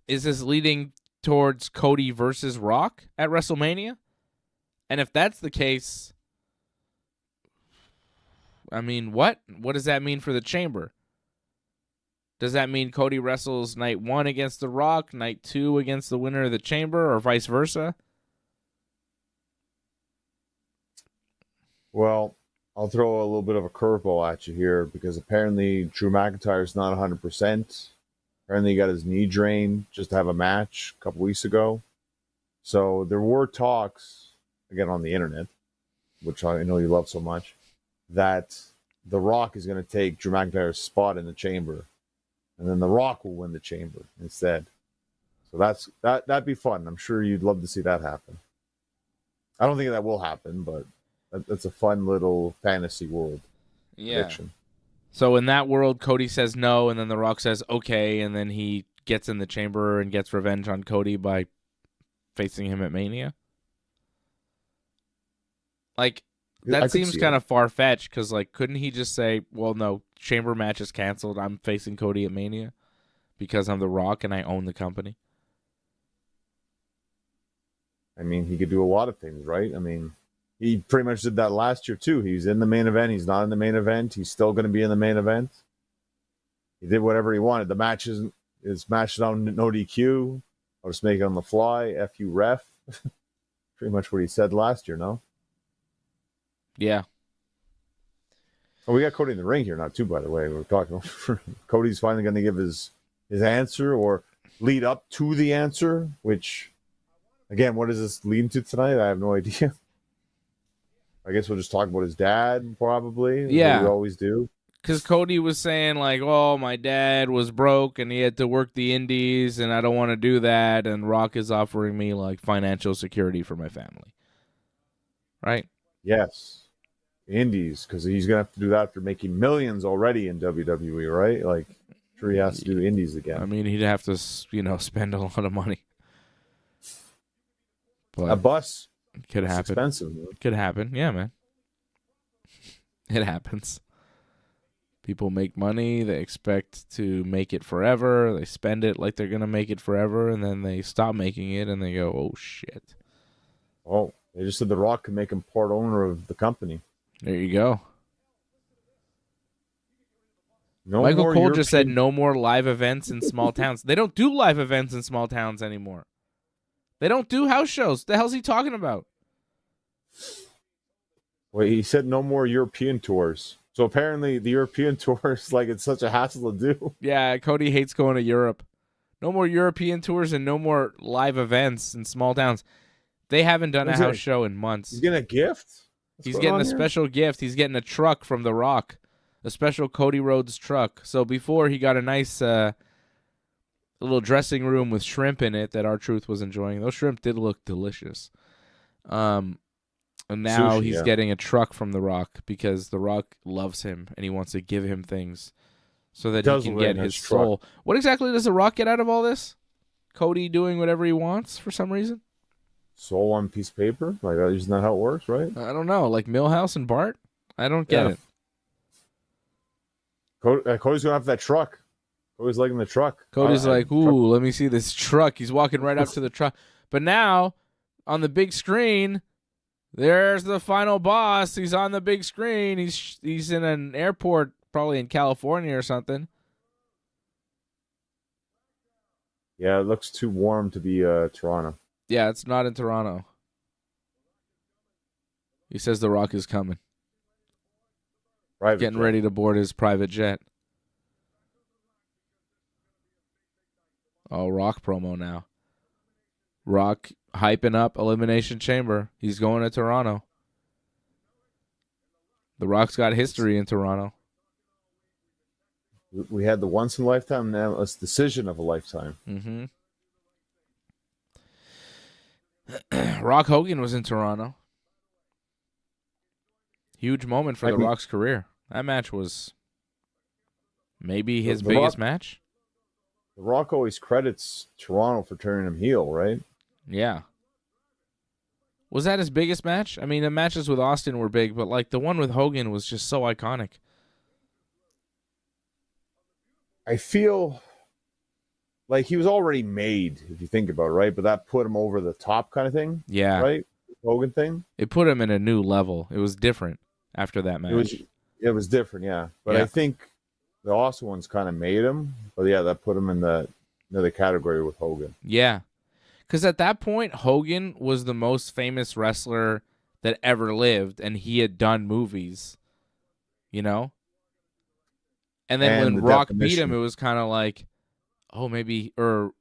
is this leading towards Cody versus Rock at WrestleMania? And if that's the case, I mean, what? What does that mean for the Chamber? Does that mean Cody wrestles night 1 against The Rock, night 2 against the winner of the Chamber, or vice versa? Well, I'll throw a little bit of a curveball at you here because apparently Drew McIntyre's not 100%. Apparently he got his knee drained just to have a match a couple weeks ago. So there were talks, again on the internet, which I know you love so much, that The Rock is going to take Drew McIntyre's spot in the Chamber. And then The Rock will win the Chamber instead. So that'd be fun. I'm sure you'd love to see that happen. I don't think that will happen, but that's a fun little fantasy world prediction. So in that world, Cody says no, and then The Rock says okay, and then he gets in the Chamber and gets revenge on Cody by facing him at Mania? Like, that seems kind of far-fetched, because, like, couldn't he just say, well, no, Chamber match is canceled, I'm facing Cody at Mania because I'm The Rock and I own the company? I mean, he could do a lot of things, right? I mean, he pretty much did that last year, too. He's in the main event. He's not in the main event. He's still going to be in the main event. He did whatever he wanted. The match is matched on no DQ. I'll just make it on the fly. F you, ref. Pretty much what he said last year, no? Yeah. Oh, we got Cody in the ring here now, too, by the way. We're talking Cody's finally going to give his answer or lead up to the answer, which, again, what is this leading to tonight? I have no idea. I guess we'll just talk about his dad, probably. Yeah. We always do. Because Cody was saying, like, oh, my dad was broke and he had to work the indies and I don't want to do that. And Rock is offering me, like, financial security for my family. Right? Yes. Indies, because he's going to have to do that after making millions already in WWE, right? Like, sure he has to do indies again. I mean, he'd have to, spend a lot of money. But a bus. Could happen. Expensive. Man. Could happen. Yeah, man. It happens. People make money. They expect to make it forever. They spend it like they're going to make it forever, and then they stop making it, and they go, oh, shit. Oh, they just said The Rock could make him part owner of the company. There you go. No Michael more Cole European... just said no more live events in small towns. They don't do live events in small towns anymore. They don't do house shows. The hell's he talking about? Wait, he said no more European tours. So apparently the European tours, like, it's such a hassle to do. Yeah, Cody hates going to Europe. No more European tours and no more live events in small towns. They haven't done a house show in months. He's getting a gift? He's getting a special gift. He's getting a truck from The Rock. A special Cody Rhodes truck. So before, he got a nice little dressing room with shrimp in it that R-Truth was enjoying. Those shrimp did look delicious. And now he's getting a truck from The Rock because The Rock loves him and he wants to give him things so that he can get his soul. What exactly does The Rock get out of all this? Cody doing whatever he wants for some reason? Soul on a piece of paper? Like, isn't that how it works, right? I don't know. Like Millhouse and Bart? I don't get it. Cody's going to have that truck. Cody's liking the truck. Cody's like, ooh, let me see this truck. He's walking right up to the truck. But now, on the big screen, there's the final boss. He's on the big screen. He's in an airport, probably in California or something. Yeah, it looks too warm to be Toronto. Yeah, it's not in Toronto. He says The Rock is coming. Getting ready to board his private jet. Oh, Rock promo now. Rock hyping up Elimination Chamber. He's going to Toronto. The Rock's got history in Toronto. We had the once in a lifetime, now it's decision of a lifetime. Mm-hmm. Rock Hogan was in Toronto. Huge moment for The Rock's career. That match was maybe his biggest match. The Rock always credits Toronto for turning him heel, right? Yeah. Was that his biggest match? I mean, the matches with Austin were big, but like the one with Hogan was just so iconic. I feel like he was already made, if you think about it, right? But that put him over the top kind of thing. Yeah. Right? Hogan thing. It put him in a new level. It was different after that match. It was different, yeah. But Yeah. I think the Austin ones kind of made him. But yeah, that put him in the category with Hogan. Yeah. Because at that point, Hogan was the most famous wrestler that ever lived, and he had done movies, you know? And then when Rock beat him, it was kind of like, oh, maybe, or,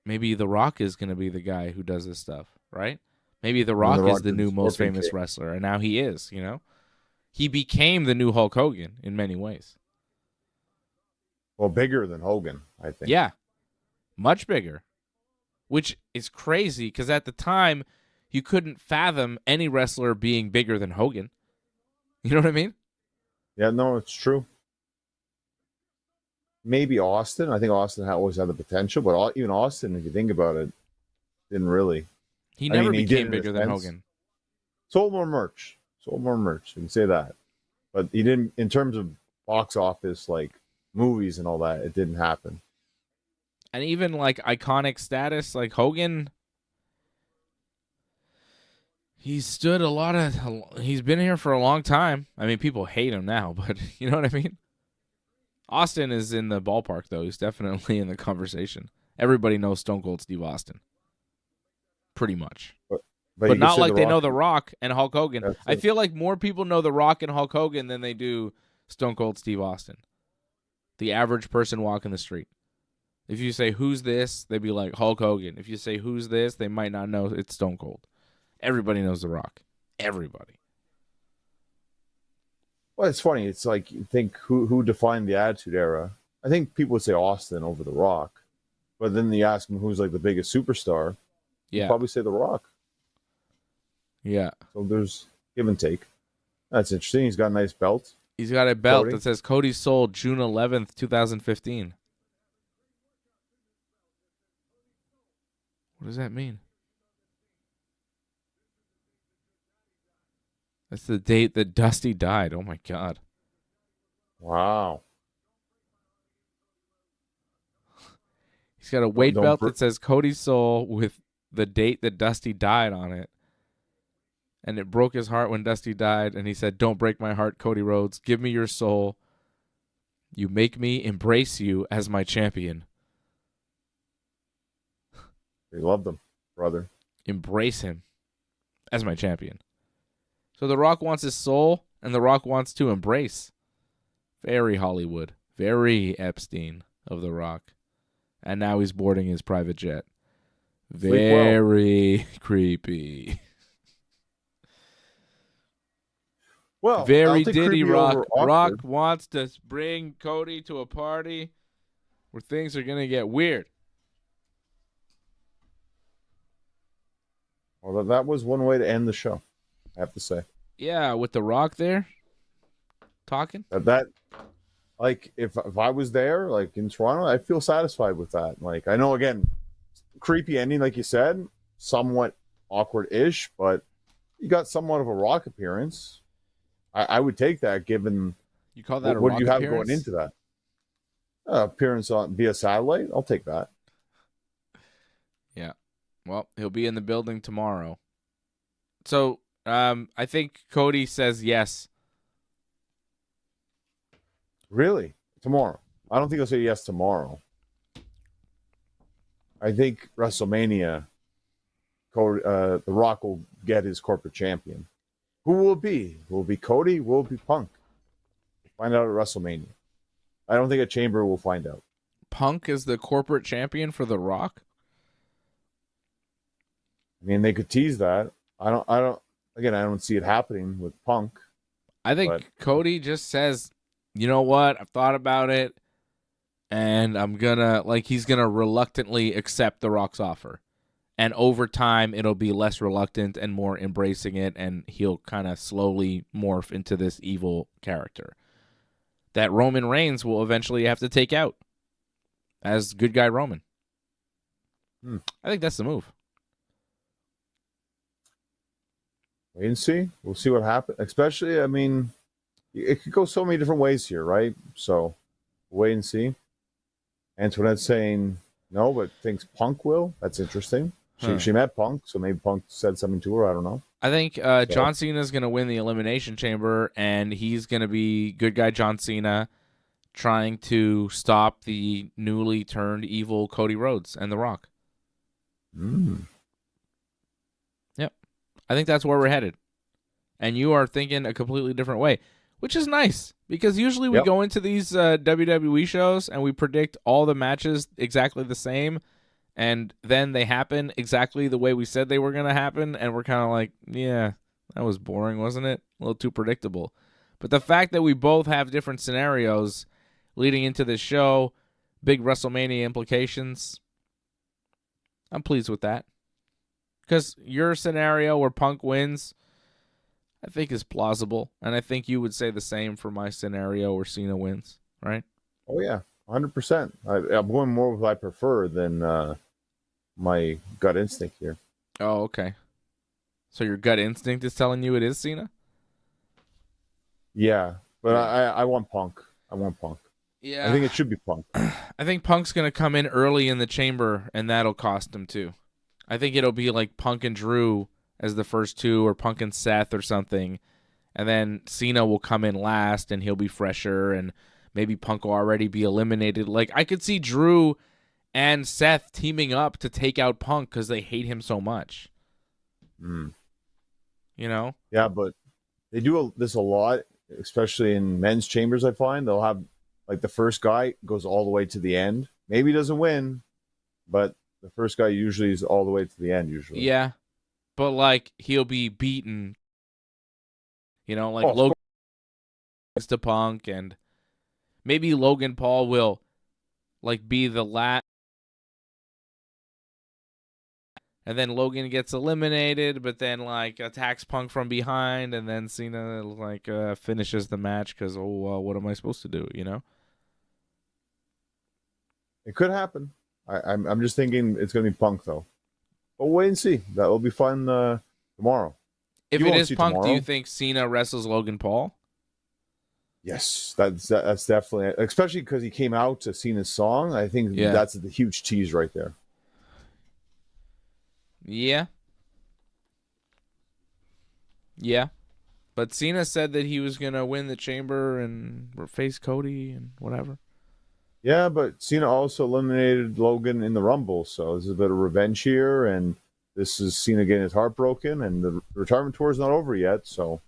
maybe The Rock is going to be the guy who does this stuff, right? Maybe The Rock is the new most famous wrestler, and now he is, He became the new Hulk Hogan in many ways. Well, bigger than Hogan, I think. Yeah, much bigger, which is crazy because at the time, you couldn't fathom any wrestler being bigger than Hogan. You know what I mean? Yeah, no, it's true. Maybe Austin. I think Austin always had the potential, but even Austin, if you think about it, didn't really. He never became bigger than Hogan. Sold more merch. You can say that. But he didn't, in terms of box office, like movies and all that, it didn't happen. And even like iconic status, like Hogan, he's been here for a long time. I mean, people hate him now, but you know what I mean? Austin is in the ballpark, though. He's definitely in the conversation. Everybody knows Stone Cold Steve Austin. Pretty much. But not like they know The Rock and Hulk Hogan. I feel like more people know The Rock and Hulk Hogan than they do Stone Cold Steve Austin. The average person walking the street. If you say, who's this? They'd be like, Hulk Hogan. If you say, who's this? They might not know it's Stone Cold. Everybody knows The Rock. Everybody. Well, it's funny. It's like you think who defined the Attitude Era. I think people would say Austin over The Rock. But then you ask them who's like the biggest superstar. Yeah. You'd probably say The Rock. Yeah. So there's give and take. That's interesting. He's got a nice belt. He's got a belt that says Cody sold June 11th, 2015. What does that mean? That's the date that Dusty died. Oh, my God. Wow. He's got a weight belt that says Cody Soul with the date that Dusty died on it. And it broke his heart when Dusty died. And he said, don't break my heart, Cody Rhodes. Give me your soul. You make me embrace you as my champion. We loved him, brother. Embrace him as my champion. So The Rock wants his soul, and The Rock wants to embrace. Very Hollywood. Very Epstein of The Rock. And now he's boarding his private jet. Very creepy. Well, very Diddy Rock. Rock wants to bring Cody to a party where things are going to get weird. Well, that was one way to end the show, I have to say. Yeah, with The Rock there talking. That like, if I was there, like in Toronto, I'd feel satisfied with that. Like, I know, again, creepy ending, like you said, somewhat awkward-ish, but you got somewhat of a Rock appearance. I would take that, given you call that what do you have going into that appearance via satellite. I'll take that. Yeah, well, he'll be in the building tomorrow. So I think Cody says yes. Really? Tomorrow? I don't think he'll say yes tomorrow. I think WrestleMania, The Rock will get his corporate champion. Who will it be? Will it be Cody? Will it be Punk? We'll find out at WrestleMania. I don't think a Chamber will find out. Punk is the corporate champion for The Rock? I mean, they could tease that. I don't see it happening with Punk. I think Cody just says, you know what? I've thought about it, and he's gonna reluctantly accept The Rock's offer. And over time, it'll be less reluctant and more embracing it, and he'll kind of slowly morph into this evil character that Roman Reigns will eventually have to take out as good guy Roman. I think that's the move. Wait and see. We'll see what happens. Especially, I mean, it could go so many different ways here, right? So, wait and see. Antoinette's saying no, but thinks Punk will. That's interesting. Huh. She met Punk, so maybe Punk said something to her. I don't know. I think So, John Cena is going to win the Elimination Chamber, and he's going to be good guy John Cena trying to stop the newly turned evil Cody Rhodes and The Rock. Yep. I think that's where we're headed. And you are thinking a completely different way, which is nice because usually we go into these WWE shows and we predict all the matches exactly the same, and then they happen exactly the way we said they were going to happen, and we're kind of like, yeah, that was boring, wasn't it? A little too predictable. But the fact that we both have different scenarios leading into this show, big WrestleMania implications, I'm pleased with that. Because your scenario where Punk wins, I think is plausible, and I think you would say the same for my scenario where Cena wins, right? Oh yeah, 100%. I'm going more with what I prefer than my gut instinct here. Oh, okay. So your gut instinct is telling you it is Cena? Yeah, but I want Punk. I want Punk. Yeah. I think it should be Punk. I think Punk's going to come in early in the chamber, and that'll cost him too. I think it'll be like Punk and Drew as the first two, or Punk and Seth or something, and then Cena will come in last, and he'll be fresher, and maybe Punk will already be eliminated. Like, I could see Drew and Seth teaming up to take out Punk because they hate him so much. You know? Yeah, but they do this a lot, especially in men's chambers, I find. They'll have, like, the first guy goes all the way to the end. Maybe he doesn't win, but the first guy usually is all the way to the end, usually. Yeah. But, like, he'll be beaten. You know, like Logan to Punk, and maybe Logan Paul will, like, be the last. And then Logan gets eliminated, but then, like, attacks Punk from behind, and then Cena, like, finishes the match because, what am I supposed to do, you know? It could happen. I'm just thinking it's going to be Punk, though. But we'll wait and see. That will be fun tomorrow. If it is Punk, do you think Cena wrestles Logan Paul? Yes, that's definitely, especially because he came out to Cena's song. I think that's the huge tease right there. Yeah. Yeah. But Cena said that he was going to win the chamber and face Cody and whatever. Yeah, but Cena also eliminated Logan in the Rumble, so there's a bit of revenge here, and this is Cena getting his heart broken, and the retirement tour is not over yet, so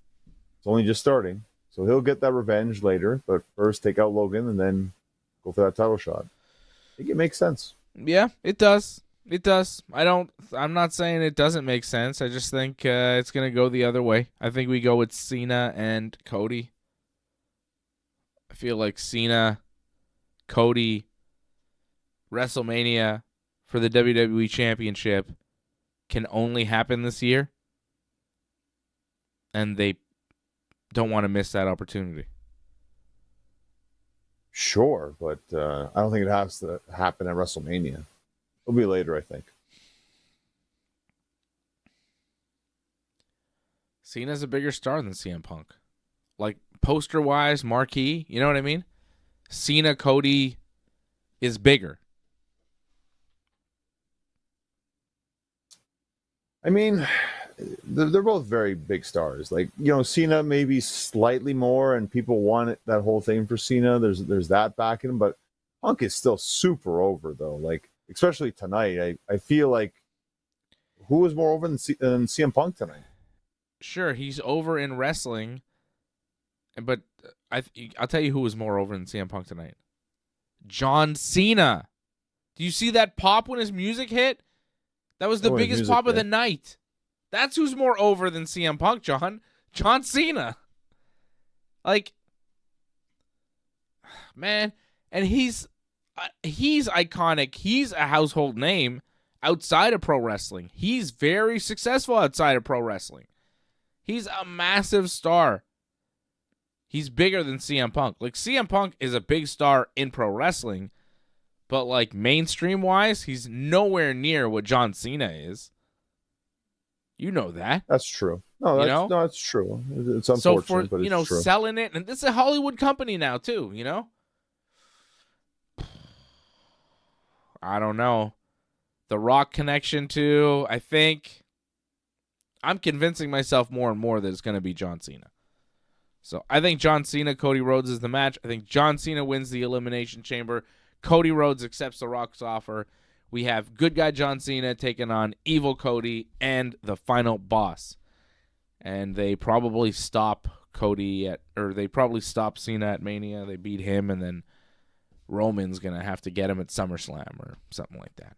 it's only just starting. So he'll get that revenge later, but first take out Logan and then go for that title shot. I think it makes sense. Yeah, it does. It does. I'm not saying it doesn't make sense. I just think it's going to go the other way. I think we go with Cena and Cody. I feel like Cena, Cody, WrestleMania for the WWE Championship can only happen this year. And they don't want to miss that opportunity. Sure, but I don't think it has to happen at WrestleMania. It'll be later, I think. Cena's a bigger star than CM Punk. Like, poster-wise, marquee, you know what I mean? Cena, Cody is bigger. I mean, they're both very big stars. Like, you know, Cena maybe slightly more, and people want that whole thing for Cena. There's that backing him, but Punk is still super over, though. Like, especially tonight, I feel like who was more over than CM Punk tonight? Sure, he's over in wrestling, but I'll tell you who was more over than CM Punk tonight. John Cena. Do you see that pop when his music hit? That was the biggest pop of the night. That's who's more over than CM Punk, John. John Cena. Like, man, and he's iconic. He's a household name outside of pro wrestling. He's very successful outside of pro wrestling. He's a massive star. He's bigger than CM Punk. Like, CM Punk is a big star in pro wrestling, but, like, mainstream-wise, he's nowhere near what John Cena is. You know that. That's true. No, that's true. It's unfortunate, so for, but it's true. Selling it, and this is a Hollywood company now, too, you know? I don't know. The Rock connection too. I think I'm convincing myself more and more that it's going to be John Cena. So I think John Cena, Cody Rhodes is the match. I think John Cena wins the Elimination Chamber. Cody Rhodes accepts the Rock's offer. We have good guy John Cena taking on evil Cody and the final boss. And they probably stop they probably stop Cena at Mania. They beat him, and then Roman's going to have to get him at SummerSlam or something like that.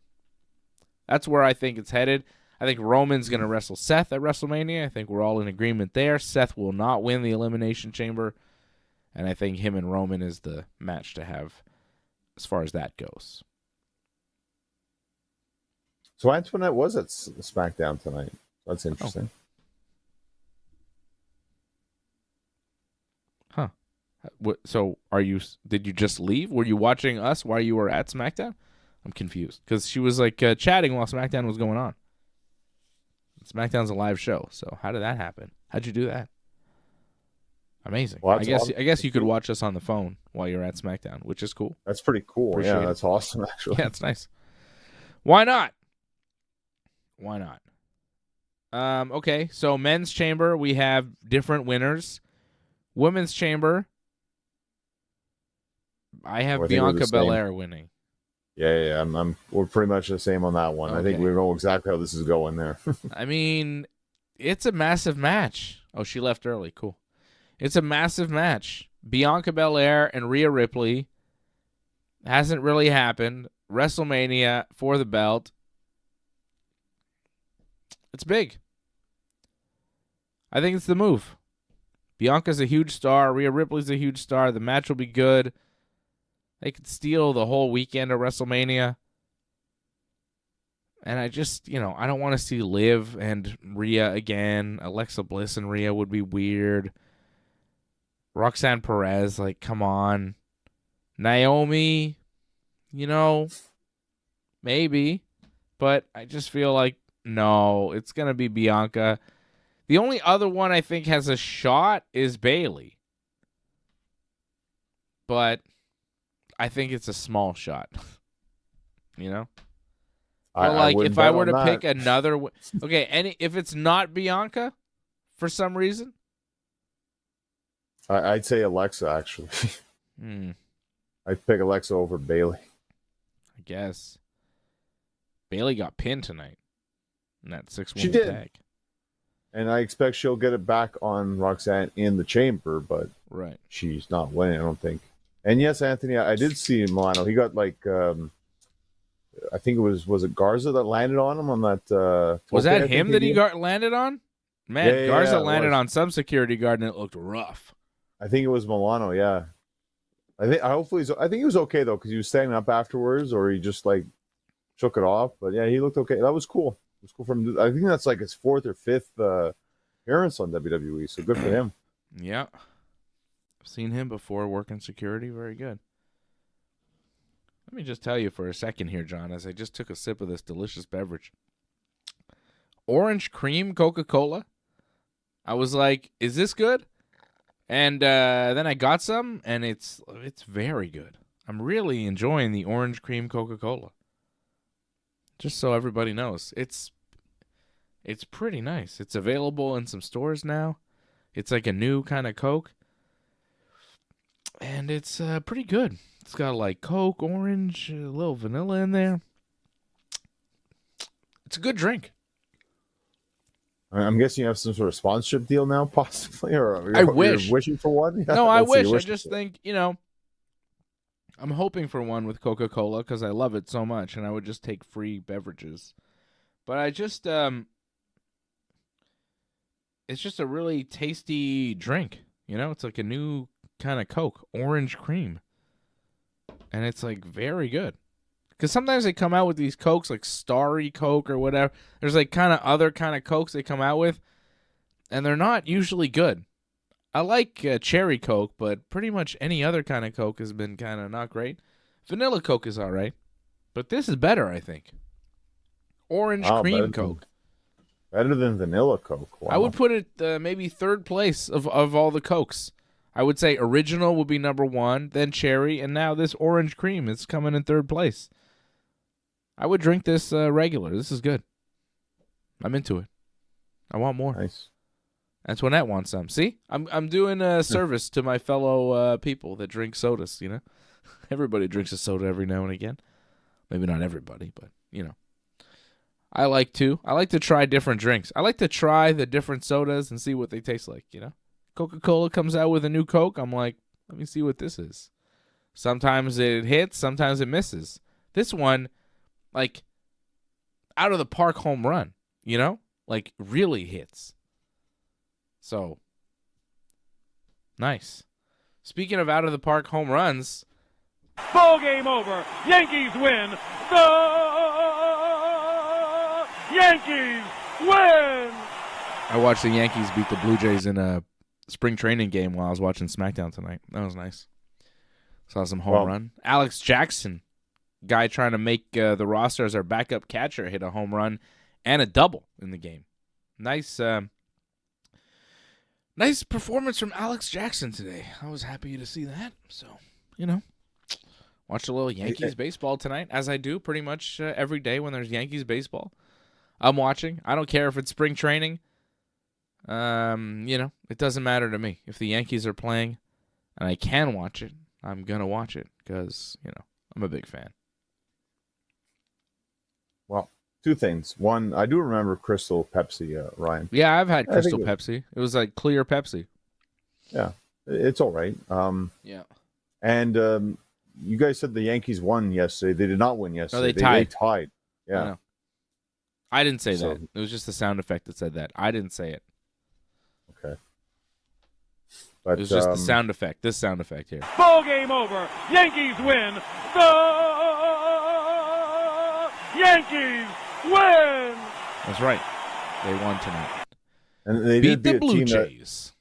That's where I think it's headed. I think Roman's going to wrestle Seth at WrestleMania. I think we're all in agreement there. Seth will not win the Elimination Chamber. And I think him and Roman is the match to have as far as that goes. So Antoinette was at SmackDown tonight. That's interesting. Huh. So did you just leave? Were you watching us while you were at SmackDown? I'm confused because she was like chatting while SmackDown was going on. SmackDown's a live show, so how did that happen? How'd you do that? Amazing. Well, I guess you could watch us on the phone while you're at SmackDown, which is cool. That's pretty cool. Appreciate That's awesome, actually. Yeah, it's nice. Why not? Okay, so men's chamber, we have different winners. Women's chamber, I have Bianca Belair winning. Yeah. We're pretty much the same on that one. Okay. I think we know exactly how this is going there. I mean, it's a massive match. Oh, she left early. Cool. It's a massive match. Bianca Belair and Rhea Ripley. Hasn't really happened. WrestleMania for the belt. It's big. I think it's the move. Bianca's a huge star. Rhea Ripley's a huge star. The match will be good. They could steal the whole weekend of WrestleMania. And I just, I don't want to see Liv and Rhea again. Alexa Bliss and Rhea would be weird. Roxanne Perez, come on. Naomi, maybe. But I just feel like, no, it's going to be Bianca. The only other one I think has a shot is Bayley. But I think it's a small shot. If I were to pick another, if it's not Bianca, for some reason, I'd say Alexa actually. I'd pick Alexa over Bayley. I guess Bayley got pinned tonight in that 6-1 tag, and I expect she'll get it back on Roxanne in the chamber, but she's not winning, I don't think. And yes, Anthony, I did see Milano. He got I think it was it Garza that landed on him on that. Was that him that he landed on? Man, Garza landed on some security guard and it looked rough. I think it was Milano. Yeah, I think he was okay though because he was standing up afterwards, or he just shook it off. But yeah, he looked okay. That was cool. It was cool for him. I think that's his 4th or 5th appearance on WWE. So good for him. Yeah. I've seen him before working security. Very good. Let me just tell you for a second here, John, as I just took a sip of this delicious beverage. Orange cream Coca-Cola. I was like, is this good? And then I got some, and it's very good. I'm really enjoying the orange cream Coca-Cola. Just so everybody knows. It's pretty nice. It's available in some stores now. It's like a new kind of Coke. And it's pretty good. It's got Coke, orange, a little vanilla in there. It's a good drink. I'm guessing you have some sort of sponsorship deal now, possibly, or I wish. You're wishing for one. Yeah, no, I wish. I just think I'm hoping for one with Coca-Cola because I love it so much, and I would just take free beverages. But I just it's just a really tasty drink. It's like a new kind of Coke, orange cream, and it's very good. Because sometimes they come out with these Cokes like Starry Coke or whatever. There's kind of other kind of Cokes they come out with, and they're not usually good. I like Cherry Coke, but pretty much any other kind of Coke has been kind of not great. Vanilla Coke is all right, but this is better, I think. Orange cream Coke. Better than vanilla Coke. Wow. I would put it maybe 3rd place of all the Cokes. I would say original would be number 1, then cherry, and now this orange cream is coming in 3rd place. I would drink this regular. This is good. I'm into it. I want more. Nice. Antoinette wants some. See, I'm doing a service to my fellow people that drink sodas. You know, everybody drinks a soda every now and again. Maybe not everybody, but you know, I like to. I like to try different drinks. I like to try the different sodas and see what they taste like. You know, Coca-Cola comes out with a new Coke. I'm like, let me see what this is. Sometimes it hits, sometimes it misses. This one, like, out of the park home run. You know, like really hits. So, nice. Speaking of out-of-the-park home runs. Ball game over. Yankees win. The Yankees win. I watched the Yankees beat the Blue Jays in a spring training game while I was watching SmackDown tonight. That was nice. Saw some home run. Alex Jackson, guy trying to make the roster as our backup catcher, hit a home run and a double in the game. Nice performance from Alex Jackson today. I was happy to see that. So, you know, watched a little Yankees baseball tonight, as I do pretty much every day when there's Yankees baseball. I'm watching. I don't care if it's spring training. You know, it doesn't matter to me. If the Yankees are playing and I can watch it, I'm going to watch it because, you know, I'm a big fan. Well, two things. One, I do remember Crystal Pepsi, Ryan. Yeah, I've had Crystal Pepsi. It was like clear Pepsi. Yeah, it's all right. Yeah. And you guys said the Yankees won yesterday. They did not win yesterday. No, they tied. They tied. Yeah. I didn't say that. It was just the sound effect that said that. I didn't say it. Okay. But, it was just the sound effect. This sound effect here. Ball game over. Yankees win. The Yankees win. That's right. They won tonight. And they beat did the Blue Jays.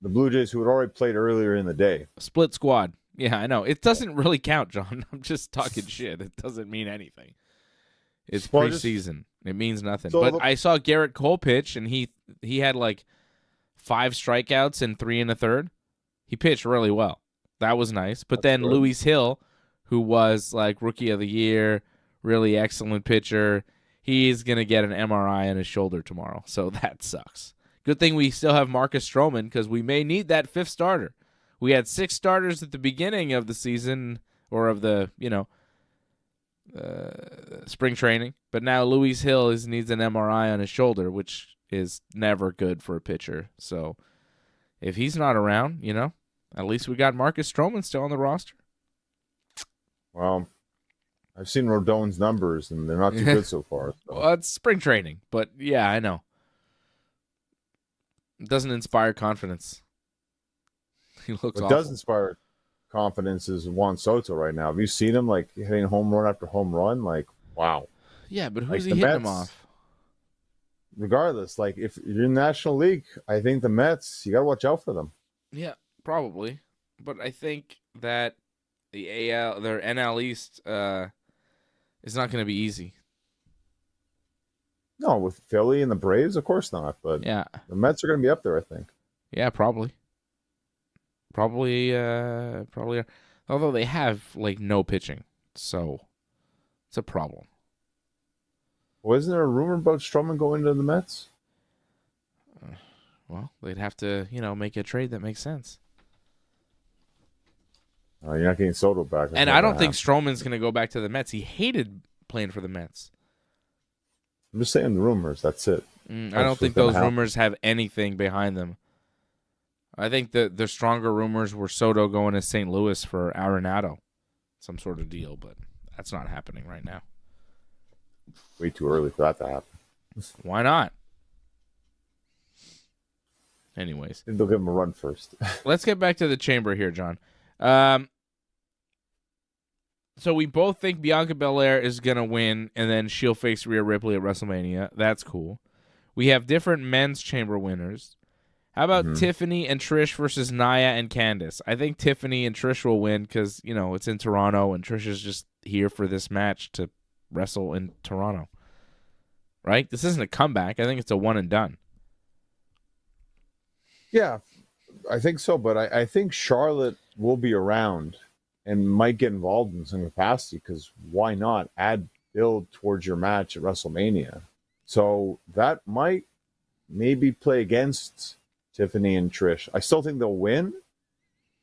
The Blue Jays, who had already played earlier in the day. Split squad. Yeah, I know. It doesn't really count, John. I'm just talking shit. It doesn't mean anything. It's preseason. It means nothing. So but I saw Garrett Cole pitch, and he had like 5 strikeouts and 3 1/3. He pitched really well. That was nice. But then Luis Hill, who was like rookie of the year, really excellent pitcher, he's going to get an MRI on his shoulder tomorrow. So that sucks. Good thing we still have Marcus Stroman because we may need that 5th starter. We had 6 starters at the beginning of the season or of the, you know, spring training. But now Luis Hill needs an MRI on his shoulder, which is never good for a pitcher. So if he's not around, you know, at least we got Marcus Stroman still on the roster. Well, I've seen Rodon's numbers, and they're not too good so far. So. Well, it's spring training, but yeah, I know. It doesn't inspire confidence. He looks awful. What does inspire confidence is Juan Soto right now. Have you seen him like hitting home run after home run? Like, wow. Yeah, but who's like he hitting him off? Regardless, like if you're in the National League, I think the Mets, you got to watch out for them. Yeah, probably. But I think that the their NL East is not going to be easy. No, with Philly and the Braves, of course not. But yeah, the Mets are going to be up there, I think. Yeah, probably. Probably. Although they have like no pitching, so it's a problem. Wasn't there a rumor about Stroman going to the Mets? Well, they'd have to, you know, make a trade that makes sense. You're not getting Soto back. And I don't think Stroman's going to go back to the Mets. He hated playing for the Mets. I'm just saying the rumors. That's it. I don't think those rumors have anything behind them. I think the stronger rumors were Soto going to St. Louis for Arenado, some sort of deal, but that's not happening right now. Way too early for that to happen. Why not? Anyways. They'll give him a run first. Let's get back to the chamber here, John. So we both think Bianca Belair is going to win, and then she'll face Rhea Ripley at WrestleMania. That's cool. We have different men's chamber winners. How about Tiffany and Trish versus Nia and Candice? I think Tiffany and Trish will win because, you know, it's in Toronto, and Trish is just here for this match to wrestle in Toronto. Right? This isn't a comeback. I think it's a one and done. Yeah, I think so, but I think Charlotte will be around and might get involved in some capacity because why not add build towards your match at WrestleMania. So that might maybe play against Tiffany and Trish. I still think they'll win,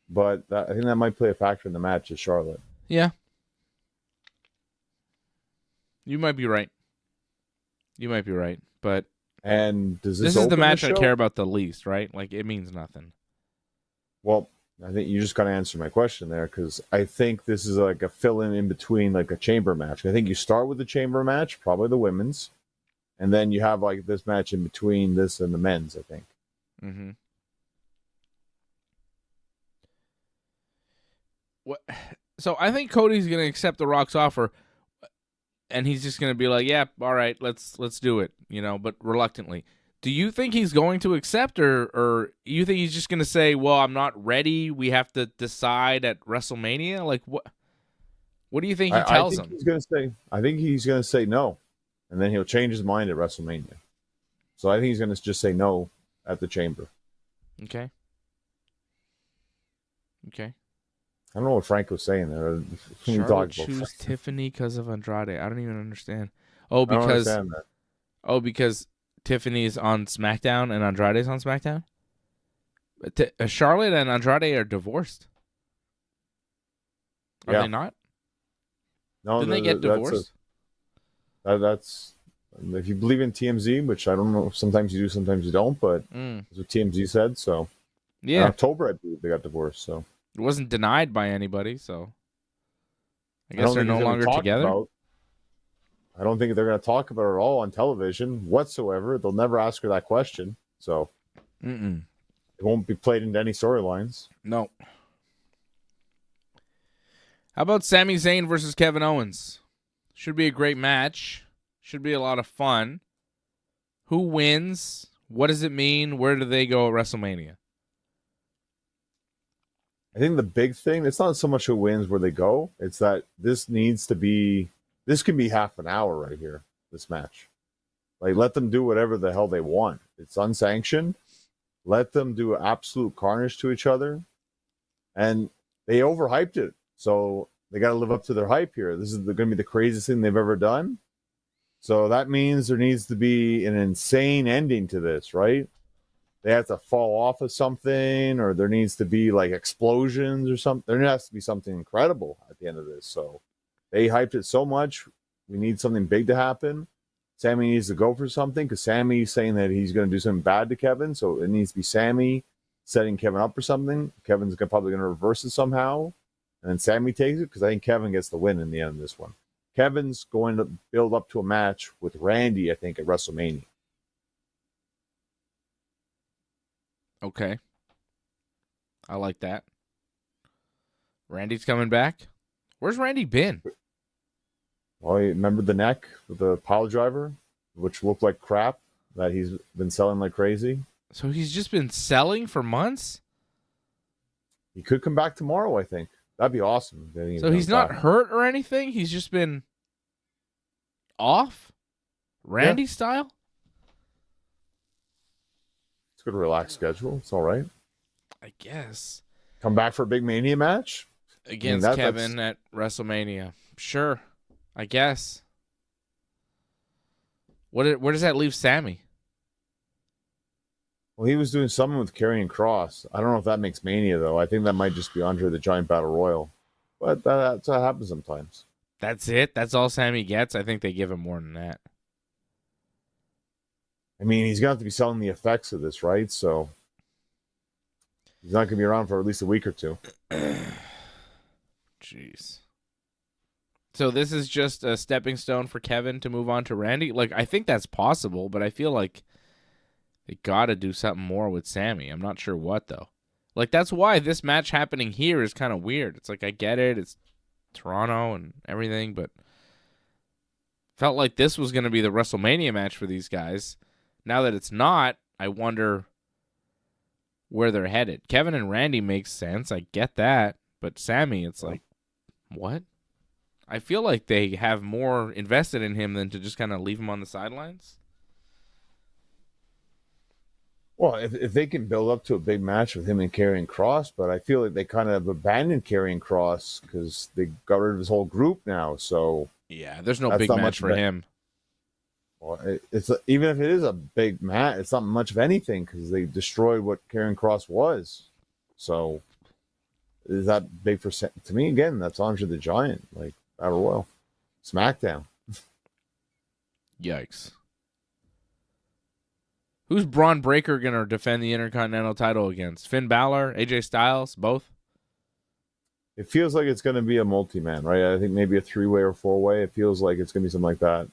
but I think that might play a factor in the match at Charlotte. Yeah. You might be right. But and does this is the match I care about the least, right? Like, it means nothing. Well, I think you just got to answer my question there, because I think this is like a fill-in in between, like a chamber match. I think you start with the chamber match, probably the women's, and then you have like this match in between this and the men's, I think. Mm-hmm. What? So I think Cody's going to accept The Rock's offer, and he's just going to be like, "Yeah, all right, let's do it," but reluctantly. Do you think he's going to accept, or you think he's just going to say, "Well, I'm not ready. We have to decide at WrestleMania"? Like, what? What do you think he tells him? I think he's going to say no, and then he'll change his mind at WrestleMania. So I think he's going to just say no at the Chamber. Okay. I don't know what Frank was saying there. Charlotte choose Tiffany because of Andrade. I don't even understand. Because Tiffany's on SmackDown and Andrade's on SmackDown? Charlotte and Andrade are divorced. Are they not? No, Didn't they get divorced? That's if you believe in TMZ, which I don't know. Sometimes you do, sometimes you don't. But that's what TMZ said. So yeah, in October, I believe they got divorced. So it wasn't denied by anybody. So I guess they're no longer together. I don't think they're going to talk about it at all on television whatsoever. They'll never ask her that question. So it won't be played into any storylines. No. How about Sami Zayn versus Kevin Owens? Should be a great match. Should be a lot of fun. Who wins? What does it mean? Where do they go at WrestleMania? I think the big thing, it's not so much who wins, where they go. It's that this can be half an hour right here, this match. Like, let them do whatever the hell they want. It's unsanctioned. Let them do absolute carnage to each other. And they overhyped it. So they got to live up to their hype here. This is going to be the craziest thing they've ever done. So that means there needs to be an insane ending to this, right? They have to fall off of something, or there needs to be like explosions or something. There has to be something incredible at the end of this. So they hyped it so much. We need something big to happen. Sami needs to go for something, because Sami's saying that he's going to do something bad to Kevin. So it needs to be Sami setting Kevin up for something. Kevin's probably going to reverse it somehow. And then Sami takes it, because I think Kevin gets the win in the end of this one. Kevin's going to build up to a match with Randy, I think, at WrestleMania. Okay. I like that. Randy's coming back. Where's Randy been? Well, you remember the neck with the pile driver, which looked like crap, that he's been selling like crazy? So he's just been selling for months? He could come back tomorrow, I think. That'd be awesome. So he's not hurt or anything? He's just been off? Randy style? It's a good relaxed schedule. It's all right. I guess. Come back for a big Mania match? Against Kevin at WrestleMania. Sure. I guess. Where does that leave Sami? Well, he was doing something with Karrion Kross. I don't know if that makes Mania, though. I think that might just be Andre the Giant Battle Royal. But that's what happens sometimes. That's it? That's all Sami gets? I think they give him more than that. I mean, he's going to have to be selling the effects of this, right? So he's not going to be around for at least a week or two. Jeez. So this is just a stepping stone for Kevin to move on to Randy? Like, I think that's possible, but I feel like they got to do something more with Sami. I'm not sure what, though. Like, that's why this match happening here is kind of weird. It's like, I get it. It's Toronto and everything, but felt like this was going to be the WrestleMania match for these guys. Now that it's not, I wonder where they're headed. Kevin and Randy makes sense. I get that. But Sami, it's like, what? I feel like they have more invested in him than to just kind of leave him on the sidelines. Well, if they can build up to a big match with him and Karrion Kross, but I feel like they kind of abandoned Karrion Kross because they got rid of his whole group now. So Yeah, there's no that's big not match much for him. Well, it's even if it is a big match, it's not much of anything because they destroyed what Karrion Kross was. So is that big to me? Again, that's Andre the Giant, like Battle Royal, SmackDown. Yikes. Who's Braun Breaker going to defend the Intercontinental title against? Finn Balor, AJ Styles, both? It feels like it's going to be a multi-man, right? I think maybe a 3-way or 4-way. It feels like it's going to be something like that.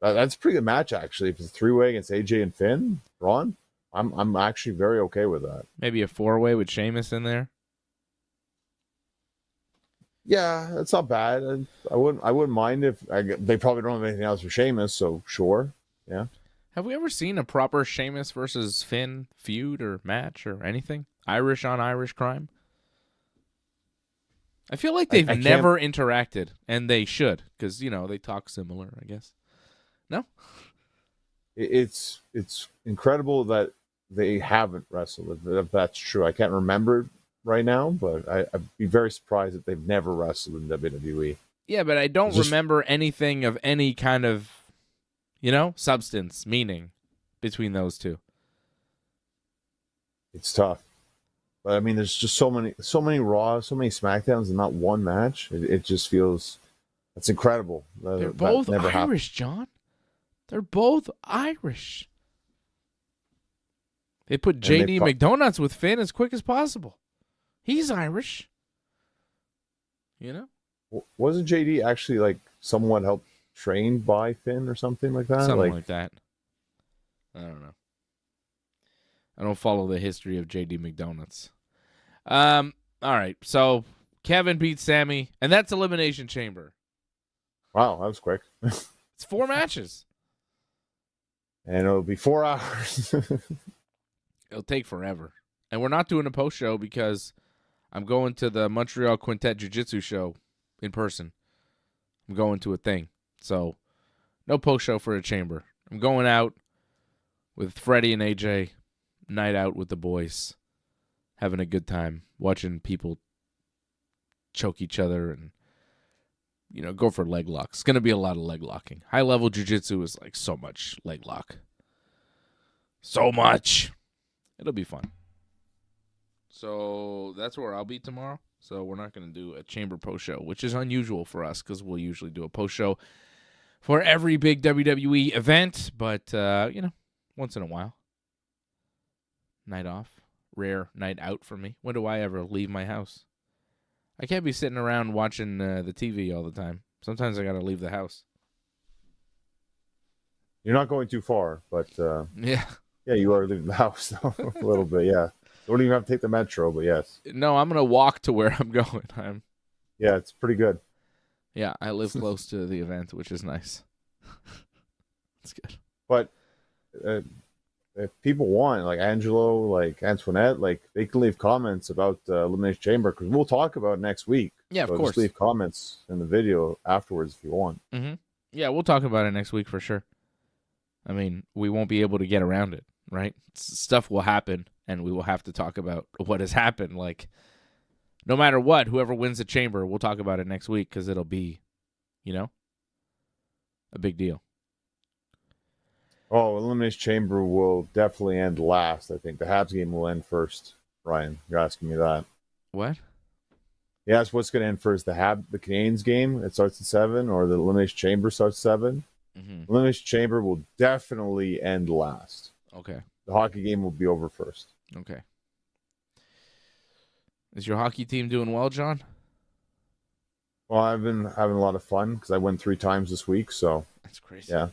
That's a pretty good match, actually. If it's a 3-way against AJ and Finn, Braun, I'm actually very okay with that. Maybe a 4-way with Sheamus in there? Yeah, that's not bad. I wouldn't mind if they probably don't have anything else for Sheamus, so sure, yeah. Have we ever seen a proper Sheamus versus Finn feud or match or anything? Irish on Irish crime? I feel like they've never interacted, and they should, because, they talk similar, I guess. No? It's incredible that they haven't wrestled, if that's true. I can't remember right now, but I'd be very surprised if they've never wrestled in WWE. Yeah, but I don't remember anything of any kind of, substance, meaning between those two. It's tough. But I mean, there's just so many Raw, so many SmackDowns, and not one match. It just feels that's incredible. They're both never Irish, happened. John. They're both Irish. They put JD McDonuts with Finn as quick as possible. He's Irish. Wasn't JD actually like somewhat helped trained by Finn or something like that? Something like that. I don't know. I don't follow the history of JD McDonuts. All right, so Kevin beats Sammy, and that's Elimination Chamber. Wow, that was quick. It's 4 matches. And it'll be 4 hours. It'll take forever. And we're not doing a post show because I'm going to the Montreal Quintet Jiu-Jitsu show in person. I'm going to a thing. So no post show for a chamber. I'm going out with Freddie and AJ, night out with the boys, having a good time, watching people choke each other and, go for leg locks. It's going to be a lot of leg locking. High-level jiu-jitsu is like so much leg lock. So much. It'll be fun. So that's where I'll be tomorrow. So we're not going to do a chamber post show, which is unusual for us because we'll usually do a post show for every big WWE event. But, once in a while. Night off. Rare night out for me. When do I ever leave my house? I can't be sitting around watching the TV all the time. Sometimes I got to leave the house. You're not going too far, but yeah, you are leaving the house a little bit. Yeah, don't even have to take the metro, but yes. No, I'm gonna walk to where I'm going. Yeah, it's pretty good. Yeah, I live close to the event, which is nice. It's good. But if people want, like Angelo, like Antoinette, like they can leave comments about Elimination Chamber because we'll talk about it next week. Yeah, so of course. Just leave comments in the video afterwards if you want. Mm-hmm. Yeah, we'll talk about it next week for sure. I mean, we won't be able to get around it, right? Stuff will happen, and we will have to talk about what has happened. Like, no matter what, whoever wins the chamber, we'll talk about it next week because it'll be, a big deal. Oh, Elimination Chamber will definitely end last. I think the Habs game will end first. Ryan, you're asking me that. What? Yes, what's going to end first? The Canadiens game, it starts at 7, or the Elimination Chamber starts at 7? Mm-hmm. Elimination Chamber will definitely end last. Okay. The hockey game will be over first. Okay. Is your hockey team doing well, John? Well, I've been having a lot of fun because I won 3 times this week, so. That's crazy. Yeah.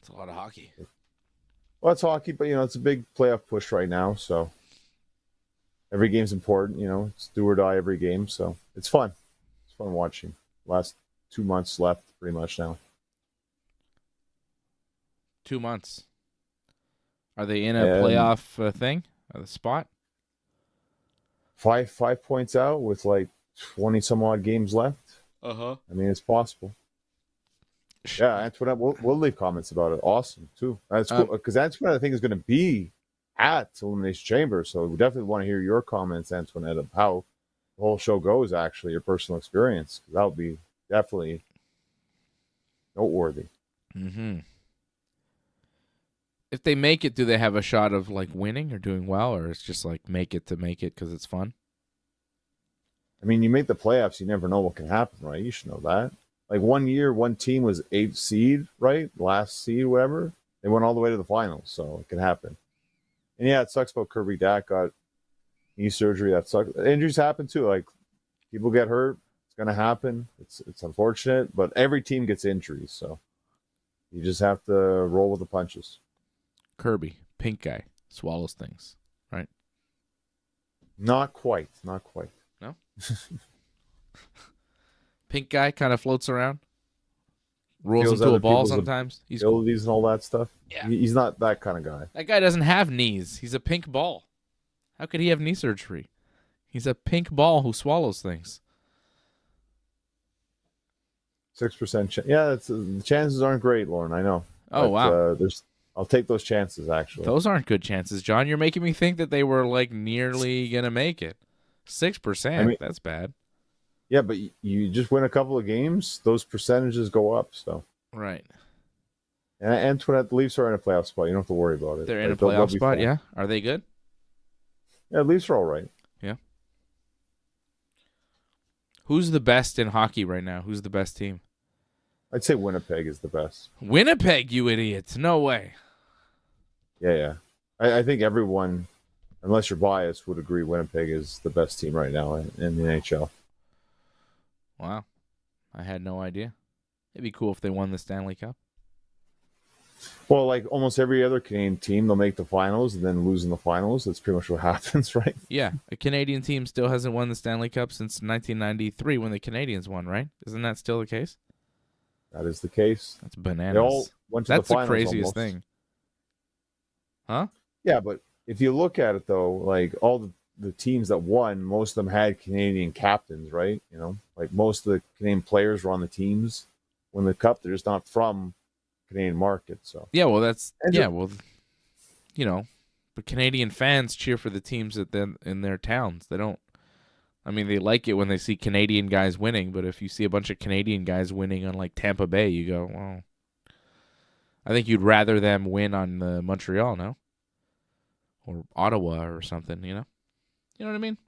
It's a lot of hockey. Well, it's hockey, but, it's a big playoff push right now, so. Every game's important, it's do or die every game, so it's fun. It's fun watching. Last 2 months left, pretty much now. 2 months. Are they in a playoff thing? The spot? 5 points out with like 20 some odd games left. Uh-huh. I mean, it's possible. Yeah, Antoinette, we'll leave comments about it. Awesome, too. That's cool because Antoinette, I think, is going to be at Elimination Chamber. So we definitely want to hear your comments, Antoinette, of how the whole show goes, actually, your personal experience. That would be definitely noteworthy. Mm-hmm. If they make it, do they have a shot of like winning or doing well, or it's just like make it because it's fun? I mean, you make the playoffs, you never know what can happen, right? You should know that. Like 1 year, one team was 8th seed, right? Last seed, whatever. They went all the way to the finals, so it can happen. And yeah, it sucks about Kirby Dak got knee surgery. That sucks. Injuries happen too. Like people get hurt. It's gonna happen. It's unfortunate, but every team gets injuries, so you just have to roll with the punches. Kirby, pink guy, swallows things, right? Not quite. Not quite. No? Pink guy kind of floats around. Rolls Feels into a other ball people's sometimes. He's cool. abilities and all that stuff. Yeah. He's not that kind of guy. That guy doesn't have knees. He's a pink ball. How could he have knee surgery? He's a pink ball who swallows things. 6%. Yeah, the chances aren't great, Lauren. I know. Oh, wow. I'll take those chances, actually. Those aren't good chances, John. You're making me think that they were like nearly going to make it. 6%. I mean, that's bad. Yeah, but you just win a couple of games, those percentages go up. So right. And Antoinette, the Leafs are in a playoff spot. You don't have to worry about it. They're in a playoff spot, yeah? Are they good? Yeah, the Leafs are all right. Yeah. Who's the best in hockey right now? Who's the best team? I'd say Winnipeg is the best. Winnipeg, you idiots. No way. Yeah. I think everyone, unless you're biased, would agree Winnipeg is the best team right now in the NHL. Wow. I had no idea. It'd be cool if they won the Stanley Cup. Well, like almost every other Canadian team, they'll make the finals and then lose in the finals. That's pretty much what happens, right? Yeah. A Canadian team still hasn't won the Stanley Cup since 1993 when the Canadians won, right? Isn't that still the case? That is the case. That's bananas. They all went to That's the finals the craziest almost. thing. Huh? Yeah, but if you look at it, though, like all the teams that won, most of them had Canadian captains, right? You know, like most of the Canadian players were on the teams when the cup. They're just not from Canadian market. So yeah, well, you know, but Canadian fans cheer for the teams in their towns. They don't. I mean, they like it when they see Canadian guys winning, but if you see a bunch of Canadian guys winning on like Tampa Bay, you go, well, I think you'd rather them win on Montreal, no? Or Ottawa or something, you know? You know what I mean?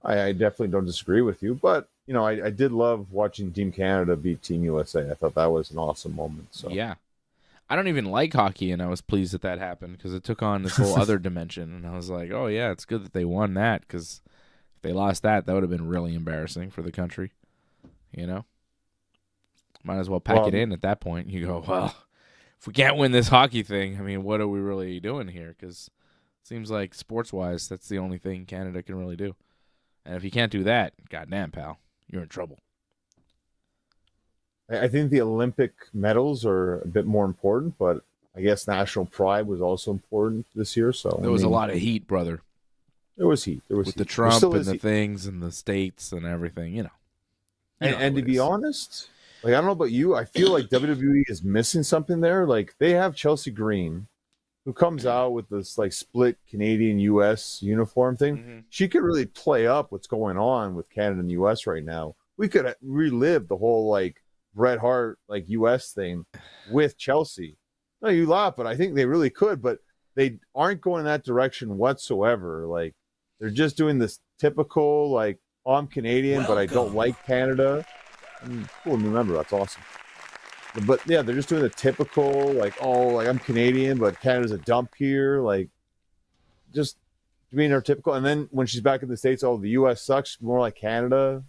I definitely don't disagree with you, but you know, I did love watching Team Canada beat Team USA. I thought that was an awesome moment. So yeah. I don't even like hockey, and I was pleased that happened because it took on this whole other dimension, and I was like, oh yeah, it's good that they won that because if they lost that would have been really embarrassing for the country, you know? Might as well pack it in at that point. You go, well, if we can't win this hockey thing, I mean, what are we really doing here? Because it seems like sports-wise, that's the only thing Canada can really do. And if you can't do that, goddamn, pal, you're in trouble. I think the Olympic medals are a bit more important, but I guess national pride was also important this year. So there was a lot of heat, brother. There was heat. There was with heat. The Trump and the things and the states and everything, you know. And to be honest, like I don't know about you, I feel like WWE is missing something there. Like they have Chelsea Green, who comes out with this like split Canadian US uniform thing. Mm-hmm. She could really play up what's going on with Canada and US right now. We could relive the whole like Bret Hart like US thing with Chelsea. No, you laugh, but I think they really could, but they aren't going in that direction whatsoever. Like they're just doing this typical like, oh, I'm Canadian, but I don't like Canada. Cool new member, that's awesome. But yeah, they're just doing the typical like, oh, like I'm Canadian, but Canada's a dump here. Like, just being our typical. And then when she's back in the States, oh, the U.S. sucks. More like Canada.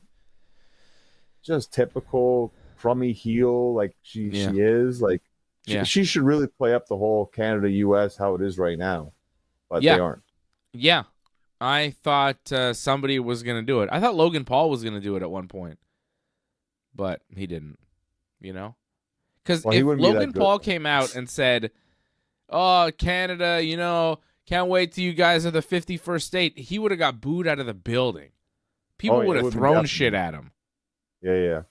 Just typical crummy heel, like she is. Like, she should really play up the whole Canada-U.S. how it is right now, but they aren't. Yeah, I thought somebody was gonna do it. I thought Logan Paul was gonna do it at one point, but he didn't. You know. Because if Logan Paul came out and said, oh, Canada, you know, can't wait till you guys are the 51st state, he would have got booed out of the building. People would have thrown shit at him. Yeah.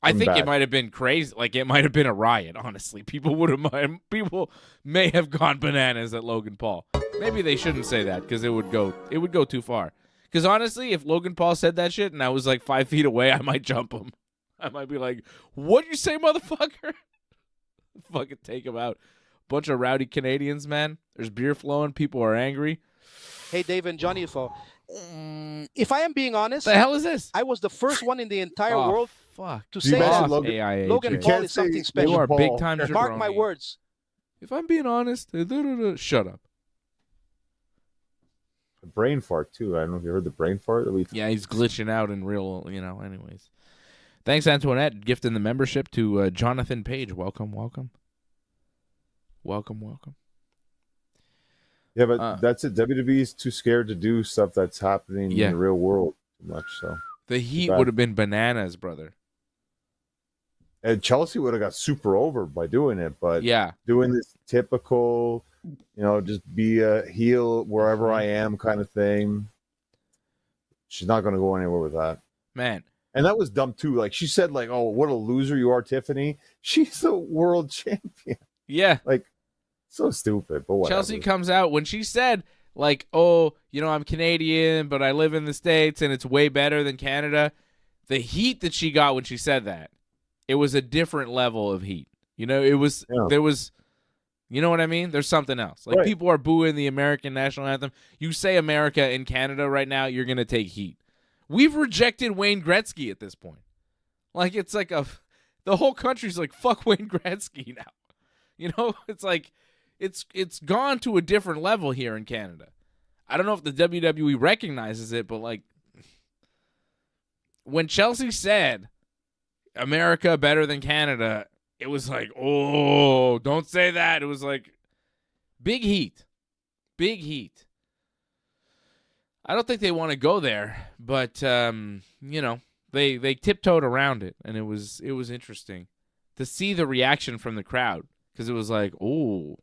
I think it back. might have been crazy. Like, it might have been a riot, honestly. People may have gone bananas at Logan Paul. Maybe they shouldn't say that because it would go too far. Because honestly, if Logan Paul said that shit and I was like 5 feet away, I might jump him. I might be like, "What'd you say, motherfucker?" Fucking take him out. Bunch of rowdy Canadians, man. There's beer flowing. People are angry. Hey, Dave and Johnny, if I am being honest, The hell is this? I was the first one in the entire world fuck. to You say mentioned that Logan- Logan AIAJ. Paul can't is say something special. You are Paul. big time jabroni. Mark my words. If I'm being honest, shut up. A brain fart too. I don't know if you heard the brain fart. Yeah, he's glitching out in real, anyways. Thanks, Antoinette, gifting the membership to Jonathan Page. Welcome. Yeah, but that's it. WWE's too scared to do stuff that's happening in the real world too much. So the heat would have been bananas, brother. And Chelsea would have got super over by doing it, but doing this typical, just be a heel wherever I am kind of thing. She's not going to go anywhere with that, man. And that was dumb too. Like she said, like, "Oh, what a loser you are, Tiffany." She's the world champion. Yeah, like so stupid. But whatever. Chelsea comes out when she said, like, "Oh, I'm Canadian, but I live in the States, and it's way better than Canada." The heat that she got when she said that. It was a different level of heat. There was, you know what I mean? There's something else. Like, people are booing the American national anthem. You say America in Canada right now, you're going to take heat. We've rejected Wayne Gretzky at this point. Like, it's like the whole country's like, fuck Wayne Gretzky now. It's like, it's gone to a different level here in Canada. I don't know if the WWE recognizes it, but like, when Chelsea said America better than Canada, it was like, oh, don't say that. It was like big heat. I don't think they want to go there, but they tiptoed around it, and it was interesting to see the reaction from the crowd because it was like, oh,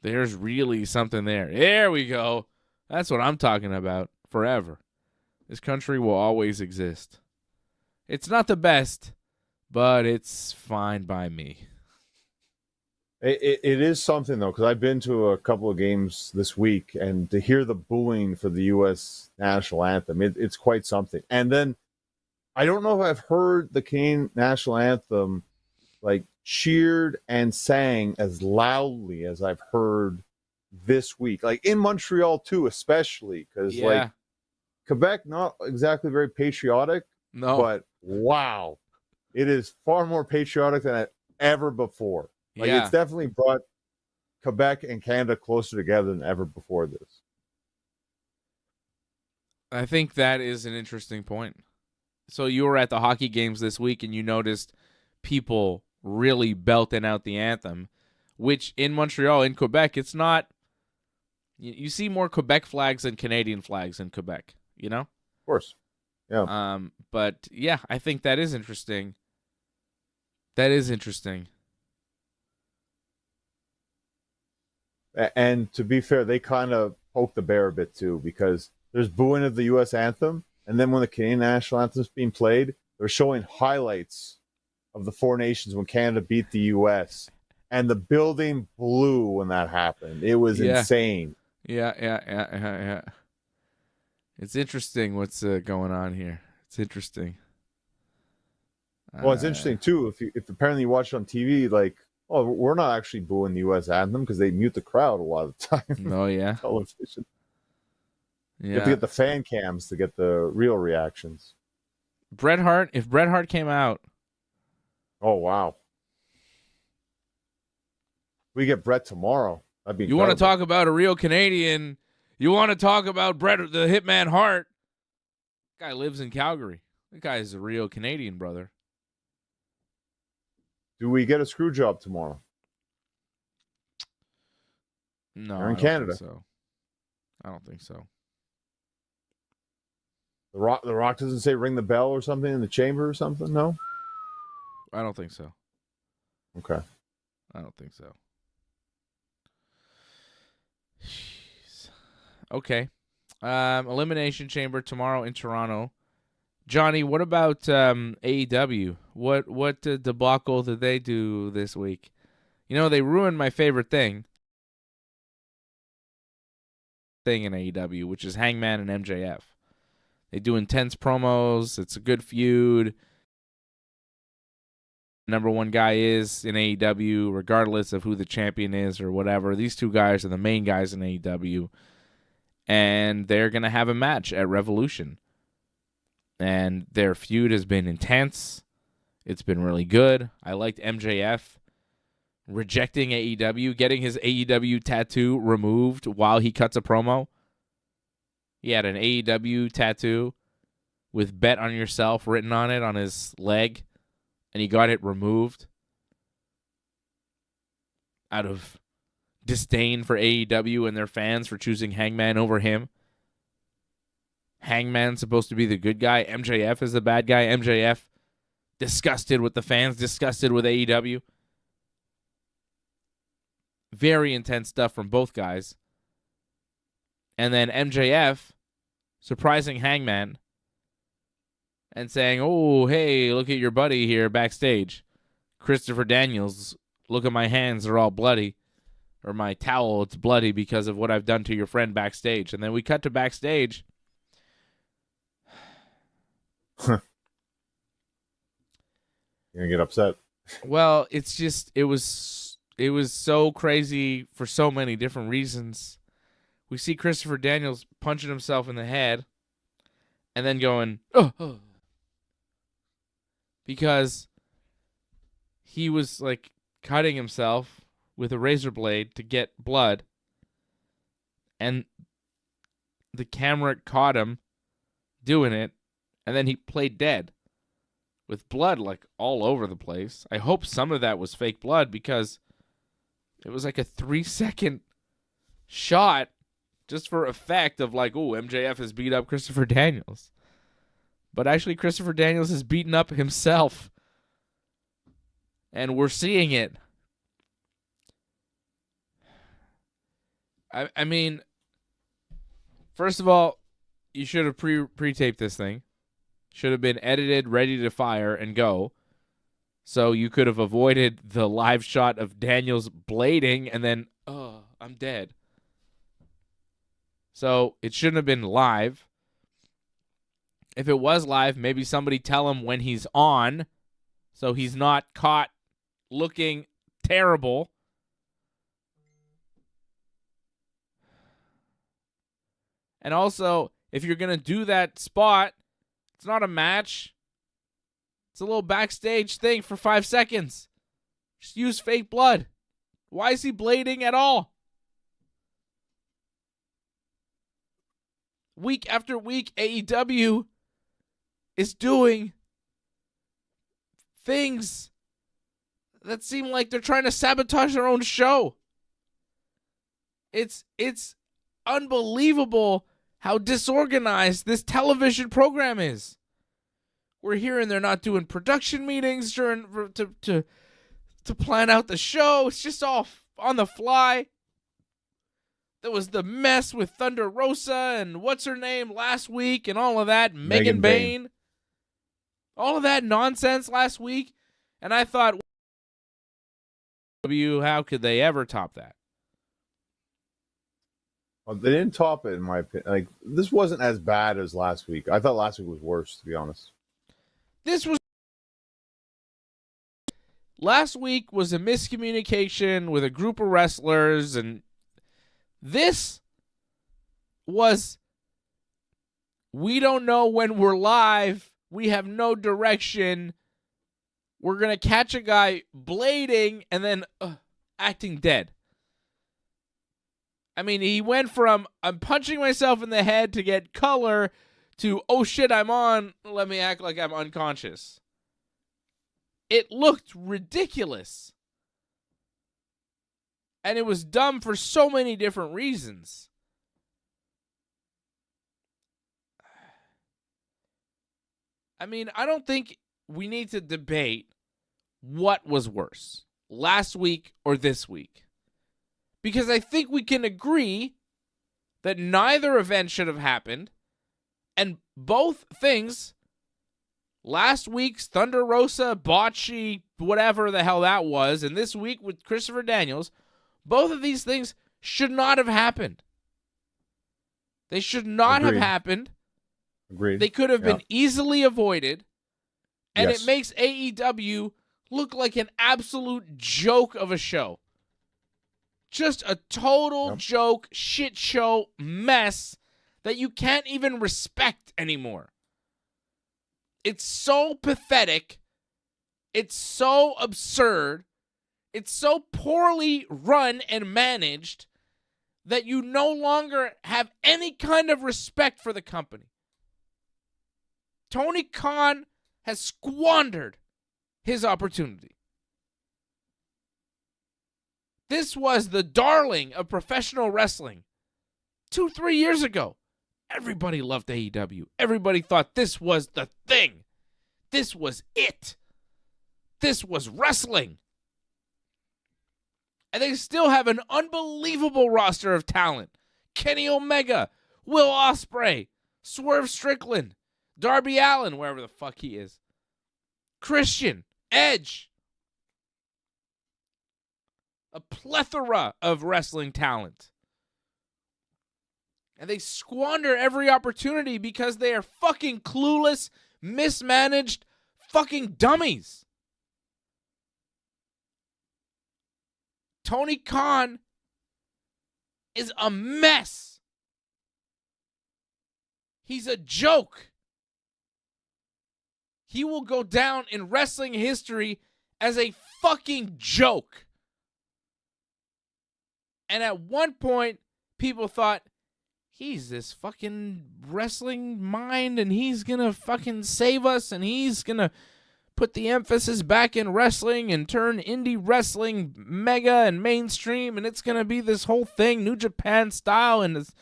there's really something there. There we go. That's what I'm talking about. Forever, this country will always exist. It's not the best, but it's fine by me. It is something, though, because I've been to a couple of games this week, and to hear the booing for the U.S. national anthem, it's quite something. And then I don't know if I've heard the Canadian national anthem like cheered and sang as loudly as I've heard this week. Like in Montreal, too, especially, because like Quebec, not exactly very patriotic, but wow, it is far more patriotic than ever before. Like it's definitely brought Quebec and Canada closer together than ever before this. I think that is an interesting point. So you were at the hockey games this week and you noticed people really belting out the anthem, which in Montreal, in Quebec, it's not. You see more Quebec flags than Canadian flags in Quebec, Of course. Yeah. But yeah, I think that is interesting. That is interesting. And to be fair, they kind of poke the bear a bit too, because there's booing of the U.S. anthem, and then when the Canadian national anthem is being played, they're showing highlights of the Four Nations when Canada beat the U.S. And the building blew when that happened. It was insane. Yeah. It's interesting what's going on here. It's interesting. Well, it's interesting too. If apparently you watch it on TV, like, oh, we're not actually booing the U.S. anthem because they mute the crowd a lot of the time. Oh yeah, television. Yeah, you have to get the fan cams to get the real reactions. Bret Hart. If Bret Hart came out, oh wow, we get Bret tomorrow. That'd be. You want to talk about a real Canadian? You want to talk about Bret the Hitman Hart? Guy lives in Calgary. That guy is a real Canadian, brother. Do we get a screw job tomorrow? No, You're in Canada. So I don't think so. The Rock doesn't say ring the bell or something in the chamber or something. No, I don't think so. Okay, I don't think so. Jeez. Okay. Elimination Chamber tomorrow in Toronto. Johnny, what about AEW? What debacle did they do this week? You know, they ruined my favorite thing in AEW, which is Hangman and MJF. They do intense promos. It's a good feud. Number one guy is in AEW, regardless of who the champion is or whatever. These two guys are the main guys in AEW, and they're going to have a match at Revolution. And their feud has been intense. It's been really good. I liked MJF rejecting AEW, getting his AEW tattoo removed while he cuts a promo. He had an AEW tattoo with Bet on Yourself written on it on his leg, and he got it removed out of disdain for AEW and their fans for choosing Hangman over him. Hangman's supposed to be the good guy. MJF is the bad guy. MJF disgusted with the fans, disgusted with AEW. Very intense stuff from both guys. And then MJF surprising Hangman and saying, oh, hey, look at your buddy here backstage. Christopher Daniels, look at my hands, they're all bloody. Or my towel, it's bloody because of what I've done to your friend backstage. And then we cut to backstage. You're going to get upset. Well, it's just, it was so crazy for so many different reasons. We see Christopher Daniels punching himself in the head and then going, oh. Because he was like cutting himself with a razor blade to get blood, and the camera caught him doing it, and then he played dead with blood like all over the place. I hope some of that was fake blood because it was like a 3-second shot just for effect of like, oh, MJF has beat up Christopher Daniels. But actually, Christopher Daniels has beaten up himself. And we're seeing it. I mean, first of all, you should have pre-taped this thing. Should have been edited, ready to fire, and go. So you could have avoided the live shot of Daniels blading and then, oh, I'm dead. So it shouldn't have been live. If it was live, maybe somebody tell him when he's on so he's not caught looking terrible. And also, if you're going to do that spot, it's not a match. It's a little backstage thing for 5 seconds. Just use fake blood. Why is he blading at all? Week after week, AEW is doing things that seem like they're trying to sabotage their own show. It's unbelievable how disorganized this television program is. We're hearing they're not doing production meetings to plan out the show. It's just all on the fly. There was the mess with Thunder Rosa and what's her name last week and all of that. Megan Bayne. All of that nonsense last week. And I thought, how could they ever top that? Well, they didn't top it, in my opinion. Like, this wasn't as bad as last week. I thought last week was worse, to be honest. Last week was a miscommunication with a group of wrestlers, and this was, we don't know when we're live. We have no direction. We're going to catch a guy blading and then acting dead. I mean, he went from, I'm punching myself in the head to get color, to, oh shit, I'm on, let me act like I'm unconscious. It looked ridiculous. And it was dumb for so many different reasons. I mean, I don't think we need to debate what was worse, last week or this week. Because I think we can agree that neither event should have happened, and both things Last week's Thunder Rosa, Bocce, whatever the hell that was, and this week with Christopher Daniels, both of these things should not have happened. They should not have happened. Agreed. They could have been easily avoided, and Yes. it makes AEW look like an absolute joke of a show. Just a total joke, shit show, mess that you can't even respect anymore. It's so pathetic. It's so absurd. It's so poorly run and managed that you no longer have any kind of respect for the company. Tony Khan has squandered his opportunity. This was the darling of professional wrestling 2-3 years ago. Everybody loved AEW. Everybody thought this was the thing. This was it. This was wrestling. And they still have an unbelievable roster of talent. Kenny Omega, Will Ospreay, Swerve Strickland, Darby Allin, wherever the fuck he is, Christian, Edge. A plethora of wrestling talent. And they squander every opportunity because they are fucking clueless, mismanaged fucking dummies. Tony Khan is a mess. He's a joke. He will go down in wrestling history as a fucking joke. And at one point, people thought, he's this fucking wrestling mind and he's going to fucking save us and he's going to put the emphasis back in wrestling and turn indie wrestling mega and mainstream, and it's going to be this whole thing, New Japan style, and it's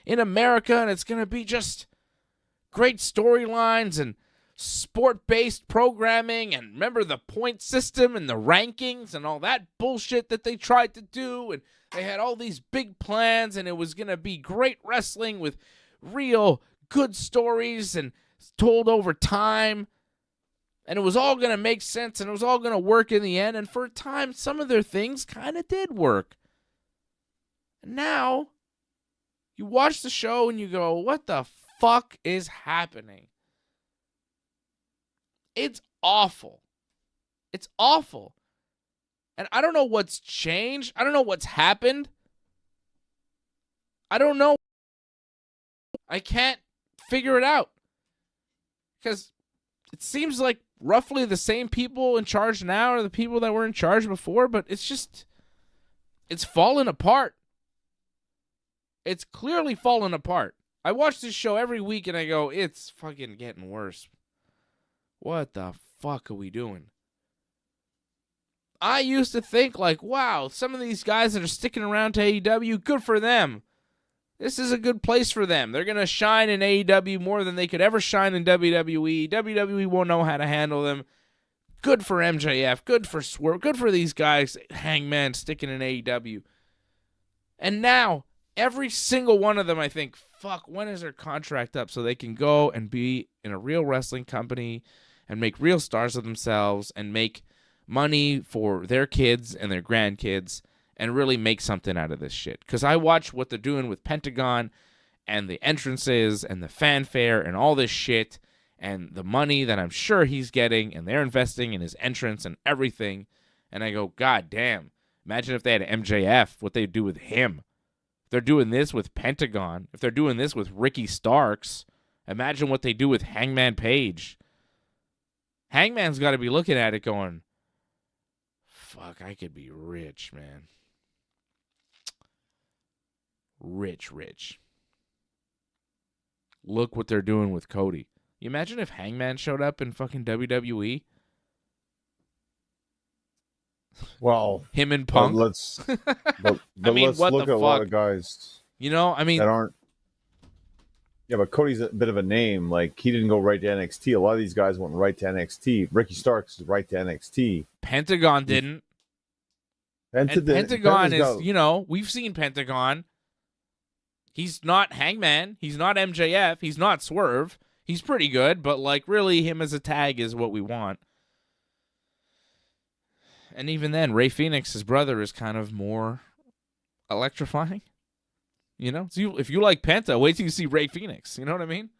in America, and it's going to be just great storylines and sport-based programming, and remember the point system and the rankings and all that bullshit that they tried to do, and they had all these big plans, and it was going to be great wrestling with real good stories and told over time. And it was all going to make sense, and it was all going to work in the end. And for a time, some of their things kind of did work. And now, you watch the show and you go, what the fuck is happening? It's awful. It's awful. And I don't know what's changed. I don't know what's happened. I don't know. I can't figure it out. Because it seems like roughly the same people in charge now are the people that were in charge before, but it's fallen apart. It's clearly fallen apart. I watch this show every week and I go, it's fucking getting worse. What the fuck are we doing? I used to think like, wow, some of these guys that are sticking around to AEW, good for them. This is a good place for them. They're going to shine in AEW more than they could ever shine in WWE. WWE won't know how to handle them. Good for MJF. Good for Swerve. Good for these guys, Hangman, sticking in AEW. And now, every single one of them, I think, fuck, when is their contract up so they can go and be in a real wrestling company and make real stars of themselves and make money for their kids and their grandkids and really make something out of this shit. Because I watch what they're doing with Pentagon and the entrances and the fanfare and all this shit and the money that I'm sure he's getting and they're investing in his entrance and everything. And I go, God damn. Imagine if they had MJF, what they'd do with him. If they're doing this with Pentagon, if they're doing this with Ricky Starks, imagine what they do with Hangman Page. Hangman's got to be looking at it going, fuck, I could be rich, man. Rich. Look what they're doing with Cody. You imagine if Hangman showed up in fucking WWE? Well, him and Punk. Let's I mean, let's what look the at a lot fuck? of guys. You know, I mean, that aren't. Yeah, but Cody's a bit of a name. Like, he didn't go right to NXT. A lot of these guys went right to NXT. Ricky Starks is right to NXT. Pentagon didn't. Pentagon is, you know, we've seen Pentagon. He's not Hangman. He's not MJF. He's not Swerve. He's pretty good, but like really him as a tag is what we want. And even then, Rey Fenix's brother is kind of more electrifying. You know? So if you like Penta, wait till you see Rey Fenix. You know what I mean?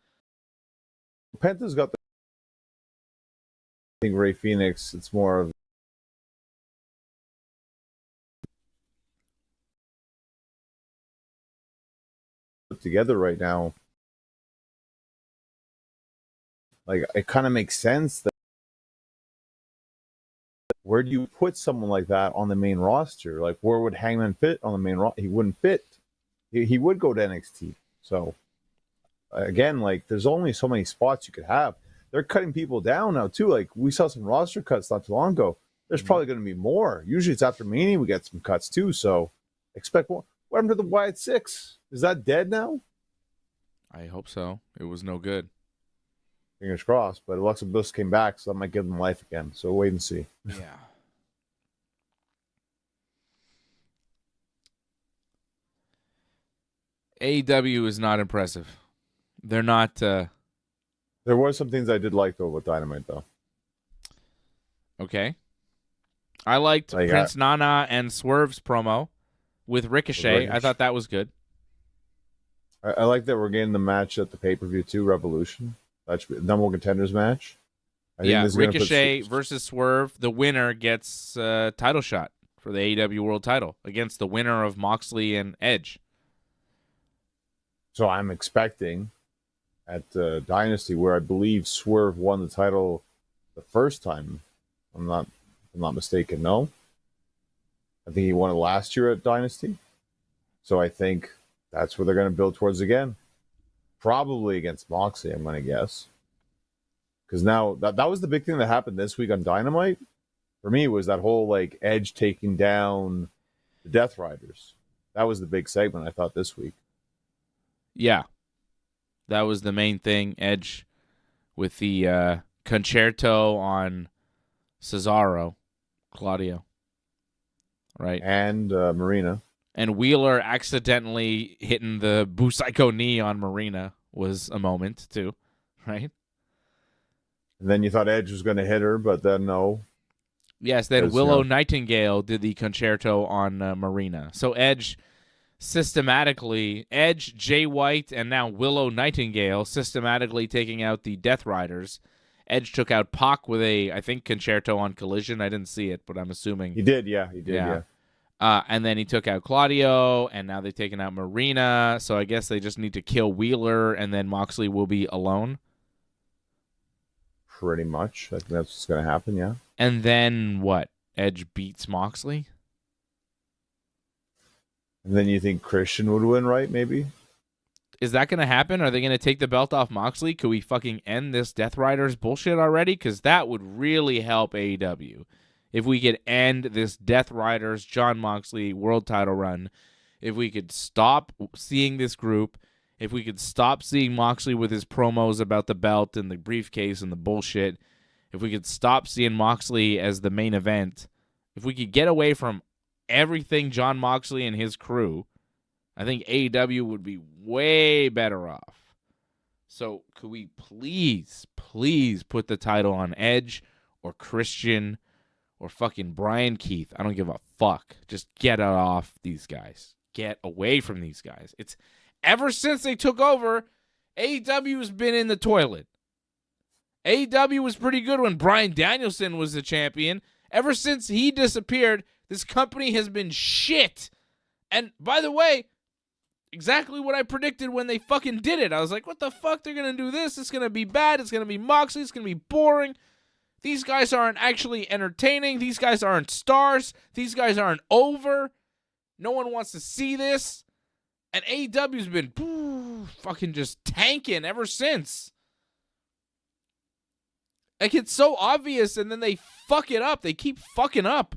Penta's got the. I think Rey Fenix, it's more of. Together right now. Like, it kind of makes sense that. Where do you put someone like that on the main roster? Like, where would Hangman fit on the main roster? He wouldn't fit. He would go to NXT. So, again, like, there's only so many spots you could have. They're cutting people down now, too. Like, we saw some roster cuts not too long ago. There's probably going to be more. Usually it's after Mania we get some cuts, too. So, expect more. What happened to the Wyatt Six? Is that dead now? I hope so. It was no good. Fingers crossed. But Alexa Bliss came back, so that might give them life again. So, wait and see. Yeah. AEW is not impressive. They're not. There were some things I did like, though, with Dynamite, though. Okay. I liked Prince Nana and Swerve's promo with Ricochet. I thought that was good. I like that we're getting the match at the pay-per-view, too, Revolution. That should be the number one contenders match. Ricochet versus Swerve. The winner gets a title shot for the AEW World title against the winner of Moxley and Edge. So I'm expecting at Dynasty, where I believe Swerve won the title the first time. I'm not mistaken. No, I think he won it last year at Dynasty. So I think that's where they're going to build towards again. Probably against Moxley, I'm going to guess. Because now that was the big thing that happened this week on Dynamite. For me, was that whole like Edge taking down the Death Riders. That was the big segment I thought this week. Yeah, that was the main thing. Edge with the concerto on Cesaro, Claudio, right? And Marina. And Wheeler accidentally hitting the Busaiku knee on Marina was a moment, too, right? And then you thought Edge was going to hit her, but then no. Yes, then Willow Nightingale did the concerto on Marina. So Edge systematically, Jay White, and now Willow Nightingale systematically taking out the Death Riders. Edge took out Pac with I think, concerto on Collision. I didn't see it, but I'm assuming. He did, yeah. And then he took out Claudio, and now they've taken out Marina. So I guess they just need to kill Wheeler, and then Moxley will be alone. Pretty much. I think that's what's going to happen, yeah. And then what? Edge beats Moxley? And then you think Christian would win, right, maybe? Is that going to happen? Are they going to take the belt off Moxley? Could we fucking end this Death Riders bullshit already? Because that would really help AEW. If we could end this Death Riders, Jon Moxley world title run, if we could stop seeing this group, if we could stop seeing Moxley with his promos about the belt and the briefcase and the bullshit, if we could stop seeing Moxley as the main event, if we could get away from everything Jon Moxley and his crew, I think AEW would be way better off. So could we please put the title on Edge or Christian or fucking Brian Keith? I don't give a fuck. Just get it off these guys. Get away from these guys. It's ever since they took over, AEW has been in the toilet. AEW was pretty good when Bryan Danielson was the champion. Ever since he disappeared, this company has been shit. And by the way, exactly what I predicted when they fucking did it. I was like, what the fuck? They're going to do this. It's going to be bad. It's going to be Moxley. It's going to be boring. These guys aren't actually entertaining. These guys aren't stars. These guys aren't over. No one wants to see this. And AEW's been fucking just tanking ever since. Like, it's so obvious, and then they fuck it up. They keep fucking up.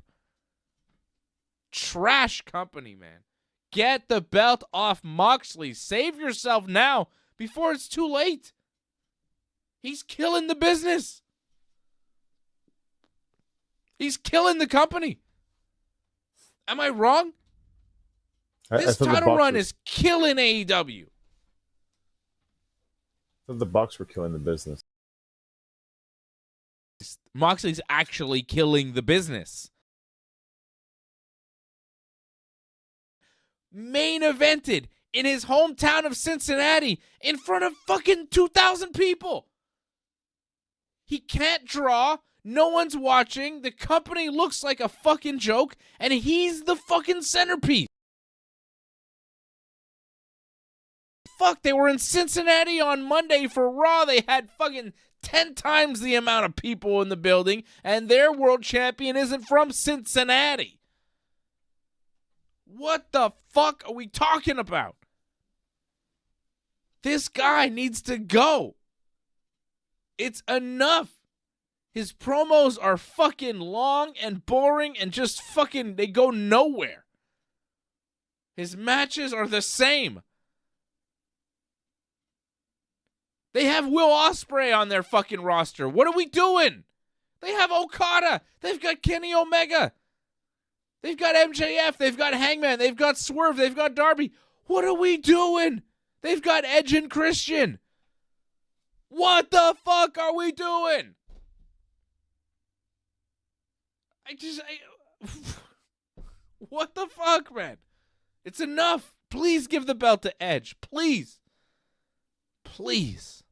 Trash company, man. Get the belt off Moxley. Save yourself now before it's too late. He's killing the business. He's killing the company. Am I wrong? This title run is killing AEW. thought the Bucks were killing the business. Moxley's actually killing the business. Main evented in his hometown of Cincinnati in front of fucking 2,000 people. He can't draw. No one's watching. The company looks like a fucking joke, and he's the fucking centerpiece. Fuck, they were in Cincinnati on Monday for Raw. They had fucking 10 times the amount of people in the building, and their world champion isn't from Cincinnati. What the fuck are we talking about? This guy needs to go. It's enough. His promos are fucking long and boring and just fucking, they go nowhere. His matches are the same. They have Will Ospreay on their fucking roster. What are we doing? They have Okada. They've got Kenny Omega. They've got MJF. They've got Hangman. They've got Swerve. They've got Darby. What are we doing? They've got Edge and Christian. What the fuck are we doing? What the fuck, man? It's enough. Please give the belt to Edge. Please. Please.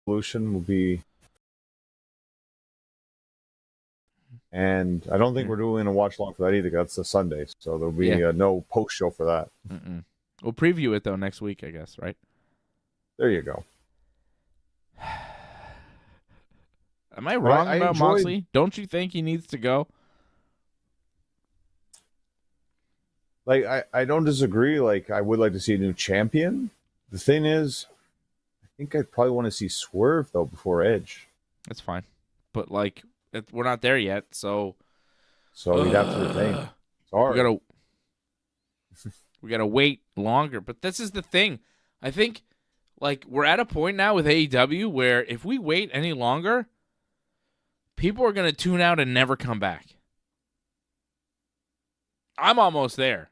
Solution will be, and I don't think we're doing a watch long for that either. That's a Sunday, so there'll be no post show for that. We'll preview it though next week, I guess, right? There you go. Am I wrong about Moxley? Don't you think he needs to go? Like, I don't disagree. Like, I would like to see a new champion. The thing is, I think I'd probably want to see Swerve, though, before Edge. That's fine. But, like, we're not there yet, so... So we'd have to retain. Sorry. We gotta wait longer. But this is the thing. I think, like, we're at a point now with AEW where if we wait any longer, people are going to tune out and never come back. I'm almost there.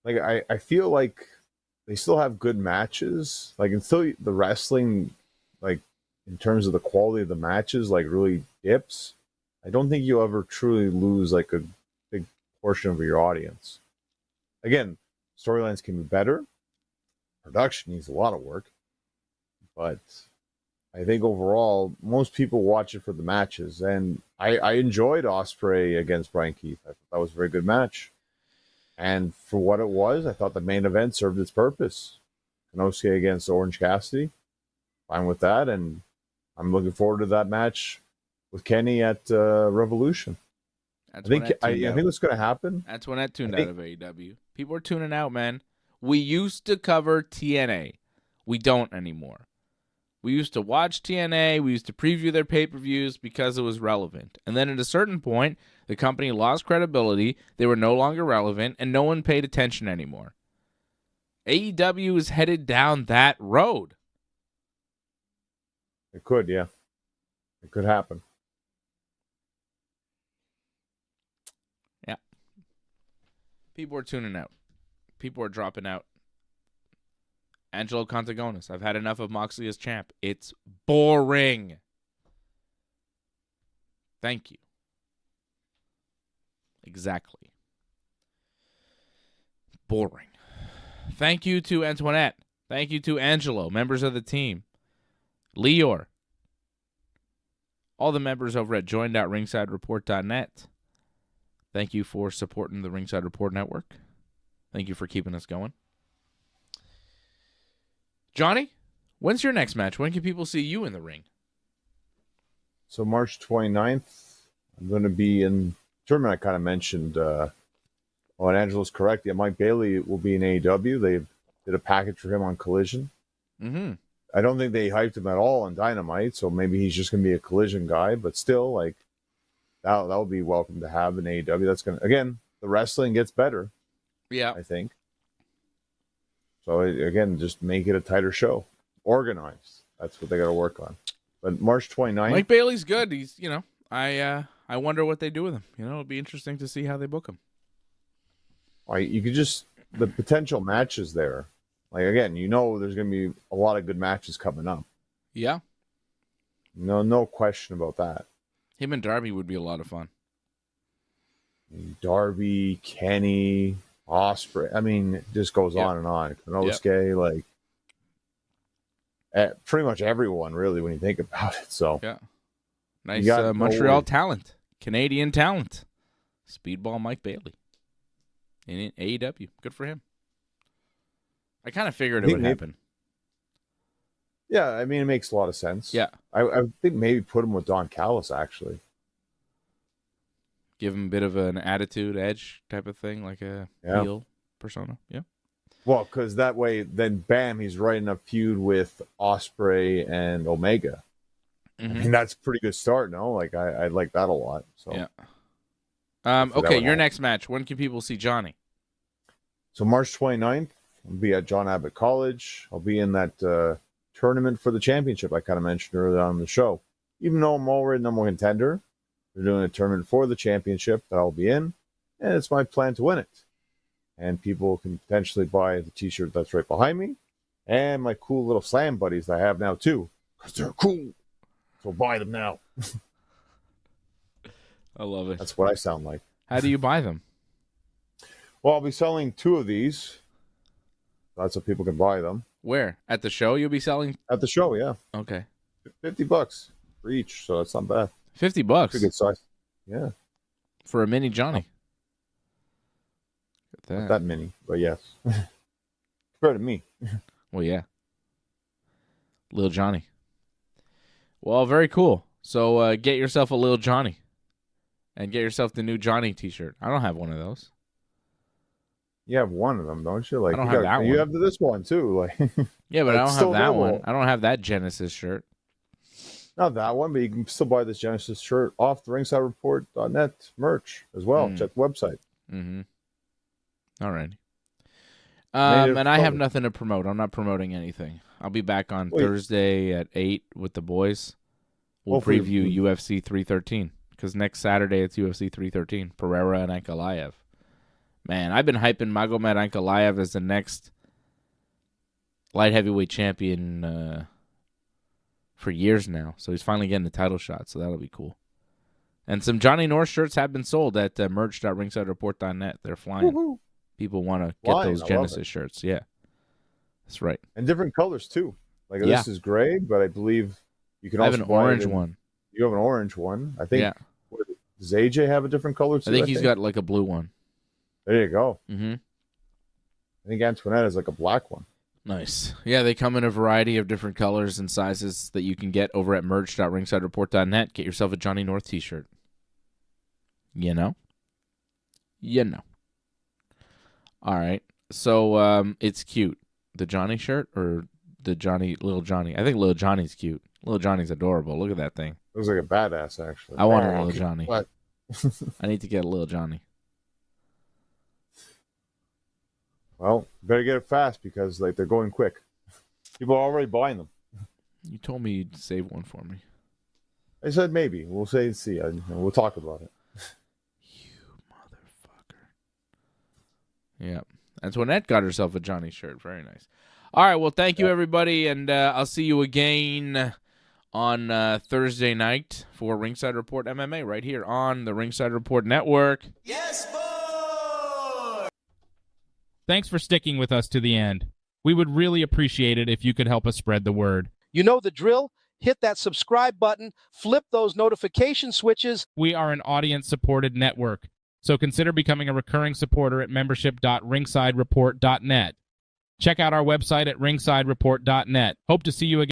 Like, I feel like they still have good matches. Like, until the wrestling, like, in terms of the quality of the matches, like, really dips, I don't think you'll ever truly lose, like, a big portion of your audience. Again, storylines can be better. Production needs a lot of work. But I think overall, most people watch it for the matches. And I enjoyed Ospreay against Brian Keith. I thought that was a very good match. And for what it was, I thought the main event served its purpose. Konosuke against Orange Cassidy. Fine with that. And I'm looking forward to that match with Kenny at Revolution. I think what's going to happen. That's when that tuned out of AEW. People are tuning out, man. We used to cover TNA. We don't anymore. We used to watch TNA. We used to preview their pay-per-views because it was relevant. And then at a certain point, the company lost credibility. They were no longer relevant, and no one paid attention anymore. AEW is headed down that road. It could, yeah. It could happen. Yeah. People are tuning out. People are dropping out. Angelo Contagonis. I've had enough of Moxley as champ. It's boring. Thank you. Exactly. Boring. Thank you to Antoinette. Thank you to Angelo, members of the team. Lior. All the members over at join.ringsidereport.net. Thank you for supporting the Ringside Report Network. Thank you for keeping us going. Johnny, when's your next match? When can people see you in the ring? So March 29th, I'm going to be in tournament I kind of mentioned. And Angelo's correct. Yeah, Mike Bailey will be in AEW. They did a package for him on Collision. Mm-hmm. I don't think they hyped him at all on Dynamite, so maybe he's just going to be a Collision guy. But still, like, that would be welcome to have in AEW. That's going to, again, the wrestling gets better. Yeah. I think. So, again, just make it a tighter show. Organized. That's what they got to work on. But March 29th. Mike Bailey's good. He's, I I wonder what they do with him. You know, it'll be interesting to see how they book him. You could just, the potential matches there. Like, again, you know there's going to be a lot of good matches coming up. Yeah. No question about that. Him and Darby would be a lot of fun. Darby, Kenny, Ospreay. I mean, it just goes on and on. Konosuke, pretty much everyone, really, when you think about it. So yeah. Nice Montreal talent. Canadian talent. Speedball Mike Bailey. In AEW. Good for him. I kind of figured it would happen. Yeah, I mean, it makes a lot of sense. Yeah. I think maybe put him with Don Callis, actually. Give him a bit of an attitude edge type of thing, like a heel persona. Yeah. Well, because that way, then bam, he's right in a feud with Ospreay and Omega. Mm-hmm. I mean, that's a pretty good start, no? Like, I like that a lot. So yeah. Okay, your next match. When can people see Johnny? So March 29th, I'll be at John Abbott College. I'll be in that tournament for the championship I kind of mentioned earlier on the show. Even though I'm already number one contender, they're doing a tournament for the championship that I'll be in, and it's my plan to win it. And people can potentially buy the t-shirt that's right behind me, and my cool little Slam buddies that I have now too, because they're cool. So buy them now. I love it. That's what I sound like. How do you buy them? Well, I'll be selling 2 of these. That's so people can buy them. Where? At the show you'll be selling? At the show, yeah. Okay. $50 for each, so that's not bad. $50? Pretty good size. Yeah. For a mini Johnny. Not that mini, but yes. Compared to me. Well, yeah. Little Johnny. Well, very cool. So get yourself a Little Johnny. And get yourself the new Johnny t-shirt. I don't have one of those. You have one of them, don't you? Like, I don't have that one. You have this one, too. Like, yeah, but I don't have that one. I don't have that Genesis shirt. Not that one, but you can still buy this Genesis shirt off the ringsidereport.net merch as well. Check the website. Mm-hmm. All right. And I have nothing to promote. I'm not promoting anything. I'll be back on Thursday at 8 with the boys. We'll preview UFC 313 because next Saturday it's UFC 313. Pereira and Ankalaev. Man, I've been hyping Magomed Ankalaev as the next light heavyweight champion for years now. So he's finally getting the title shot, so that'll be cool. And some Johnny North shirts have been sold at merch.ringsidereport.net. They're flying. Woo-hoo. People want to get those Genesis shirts. Yeah, that's right. And different colors, too. Like, this is gray, but I believe you can also have an orange one. You have an orange one. I think, does AJ have a different color, too? I think he's got, like, a blue one. There you go. Mm-hmm. I think Antoinette has, like, a black one. Nice. Yeah, they come in a variety of different colors and sizes that you can get over at merch.ringsidereport.net. Get yourself a Johnny North t-shirt. You know? You know. All right. So it's cute. The Johnny shirt or the Little Johnny? I think Little Johnny's cute. Little Johnny's adorable. Look at that thing. Looks like a badass, actually. I want a Little Johnny. What? I need to get a Little Johnny. Well, better get it fast because they're going quick. People are already buying them. You told me you'd save one for me. I said maybe. We'll say and see. We'll talk about it. You motherfucker. Yeah. Antoinette got herself a Johnny shirt. Very nice. All right. Well, thank you, everybody. And I'll see you again on Thursday night for Ringside Report MMA right here on the Ringside Report Network. Yes, boy! Thanks for sticking with us to the end. We would really appreciate it if you could help us spread the word. You know the drill. Hit that subscribe button. Flip those notification switches. We are an audience-supported network, so consider becoming a recurring supporter at membership.ringsidereport.net. Check out our website at ringsidereport.net. Hope to see you again.